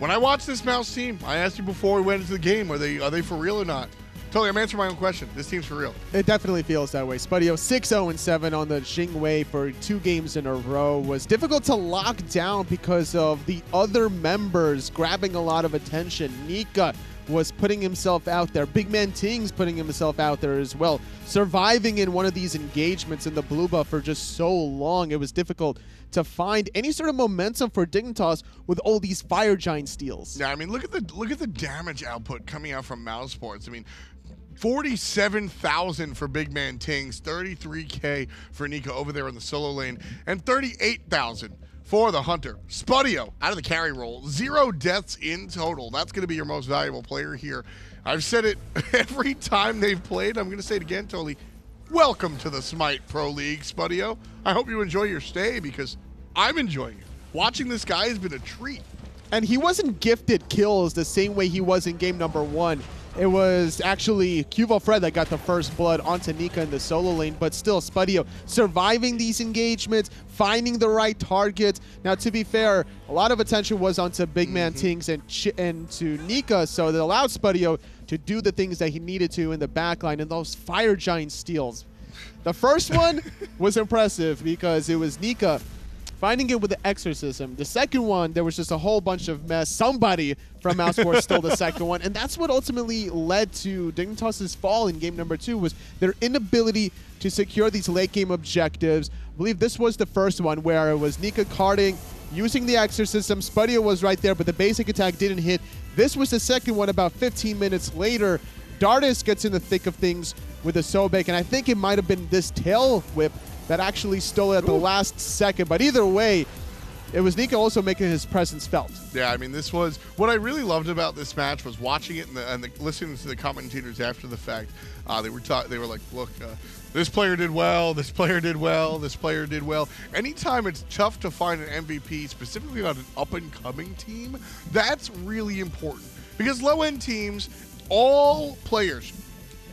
[SPEAKER 1] when I watched this Mouse team, I asked you before we went into the game, are they for real or not? Totally, I'm answering my own question. This team's for real.
[SPEAKER 2] It definitely feels that way. Spudio 6-0-7 on the Xingwei for 2 games in a row was difficult to lock down because of the other members grabbing a lot of attention. Nika was putting himself out there. BigManTingz putting himself out there as well. Surviving in one of these engagements in the blue buff for just so long, it was difficult to find any sort of momentum for Dignitas with all these Fire Giant steals.
[SPEAKER 1] Yeah, I mean, look at the damage output coming out from Mousesports. I mean, 47,000 for BigManTingz, 33K for Nika over there in the solo lane, and 38,000 for the Hunter. Spudio out of the carry role, 0 deaths in total. That's going to be your most valuable player here. I've said it every time they've played. I'm going to say it again, totally. Welcome to the Smite Pro League, Spudio. I hope you enjoy your stay because I'm enjoying it. Watching this guy has been a treat.
[SPEAKER 2] And he wasn't gifted kills the same way he was in game number 1. It was actually QvoFred that got the first blood onto Nika in the solo lane, but still Spudio surviving these engagements, finding the right targets. Now, to be fair, a lot of attention was onto BigManTingz and to Nika, so it allowed Spudio to do the things that he needed to in the backline and those Fire Giant steals. The first one was impressive because it was Nika finding it with the exorcism. The second one, there was just a whole bunch of mess. Somebody from Mousesports stole the second one, and that's what ultimately led to Dignitas' fall in game number 2, was their inability to secure these late game objectives. I believe this was the first one where it was Nika carding, using the exorcism. Spudio was right there, but the basic attack didn't hit. This was the second one about 15 minutes later. Dardez gets in the thick of things with a Sobek, and I think it might have been this tail whip that actually stole it at the last second. But either way, it was Nika also making his presence felt.
[SPEAKER 1] Yeah, I mean, this was what I really loved about this match was watching it and listening to the commentators after the fact. They were like, look, this player did well, this player did well, this player did well. Anytime it's tough to find an MVP, specifically on an up-and-coming team, that's really important. Because low-end teams, all players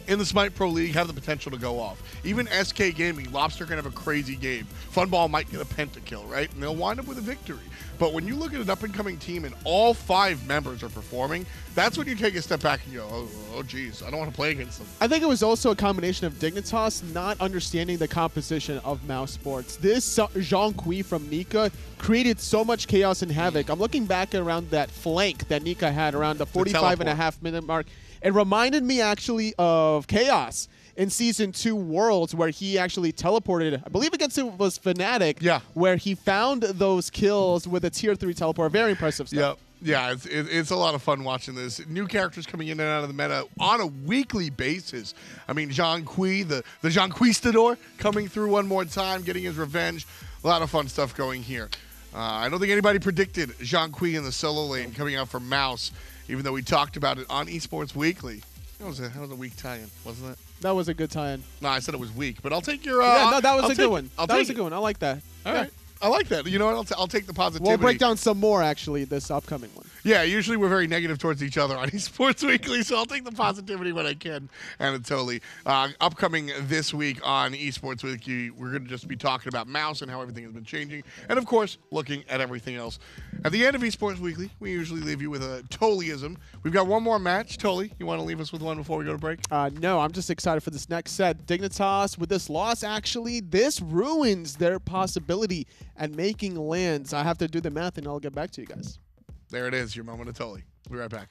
[SPEAKER 1] in the Smite Pro League have the potential to go off. Even SK Gaming, Lobster can have a crazy game. Funball might get a pentakill, right? And they'll wind up with a victory. But when you look at an up-and-coming team and all 5 members are performing, that's when you take a step back and go, oh geez, I don't want to play against them.
[SPEAKER 2] I think it was also a combination of Dignitas not understanding the composition of Mousesports. This Jean-Qui from Nika created so much chaos and havoc. I'm looking back around that flank that Nika had around the 45.5-minute mark. It reminded me actually of Chaos in Season 2 Worlds, where he actually teleported, I believe against it was Fnatic, where he found those kills with a Tier 3 teleport. Very impressive stuff.
[SPEAKER 1] Yeah, it's a lot of fun watching this. New characters coming in and out of the meta on a weekly basis. I mean, Jean-Qui, the Jean-Quistador, coming through one more time, getting his revenge. A lot of fun stuff going here. I don't think anybody predicted Jean-Qui in the solo lane coming out for Mouse, even though we talked about it on Esports Weekly. That was a weak tie-in, wasn't it?
[SPEAKER 2] That was a good tie-in.
[SPEAKER 1] No, I said it was weak, but I'll take your.
[SPEAKER 2] Yeah, no, that was
[SPEAKER 1] I'll
[SPEAKER 2] a
[SPEAKER 1] take
[SPEAKER 2] good
[SPEAKER 1] it.
[SPEAKER 2] one.
[SPEAKER 1] I'll
[SPEAKER 2] That
[SPEAKER 1] take
[SPEAKER 2] was a
[SPEAKER 1] it.
[SPEAKER 2] good one. I like that.
[SPEAKER 1] All
[SPEAKER 2] Yeah.
[SPEAKER 1] right. I like that. You know what? I'll take the positivity.
[SPEAKER 2] We'll break down some more, actually, this upcoming one.
[SPEAKER 1] Yeah, usually we're very negative towards each other on Esports Weekly, so I'll take the positivity when I can. Anatoly. Upcoming this week on Esports Weekly, we're going to just be talking about Mouse and how everything has been changing, and of course, looking at everything else. At the end of Esports Weekly, we usually leave you with a Tolyism. We've got one more match. Toly, you want to leave us with one before we go to break?
[SPEAKER 2] No, I'm just excited for this next set. Dignitas, with this loss, actually, this ruins their possibility at making lands. I have to do the math, and I'll get back to you guys.
[SPEAKER 1] There it is, your moment of Toly. We'll be right back.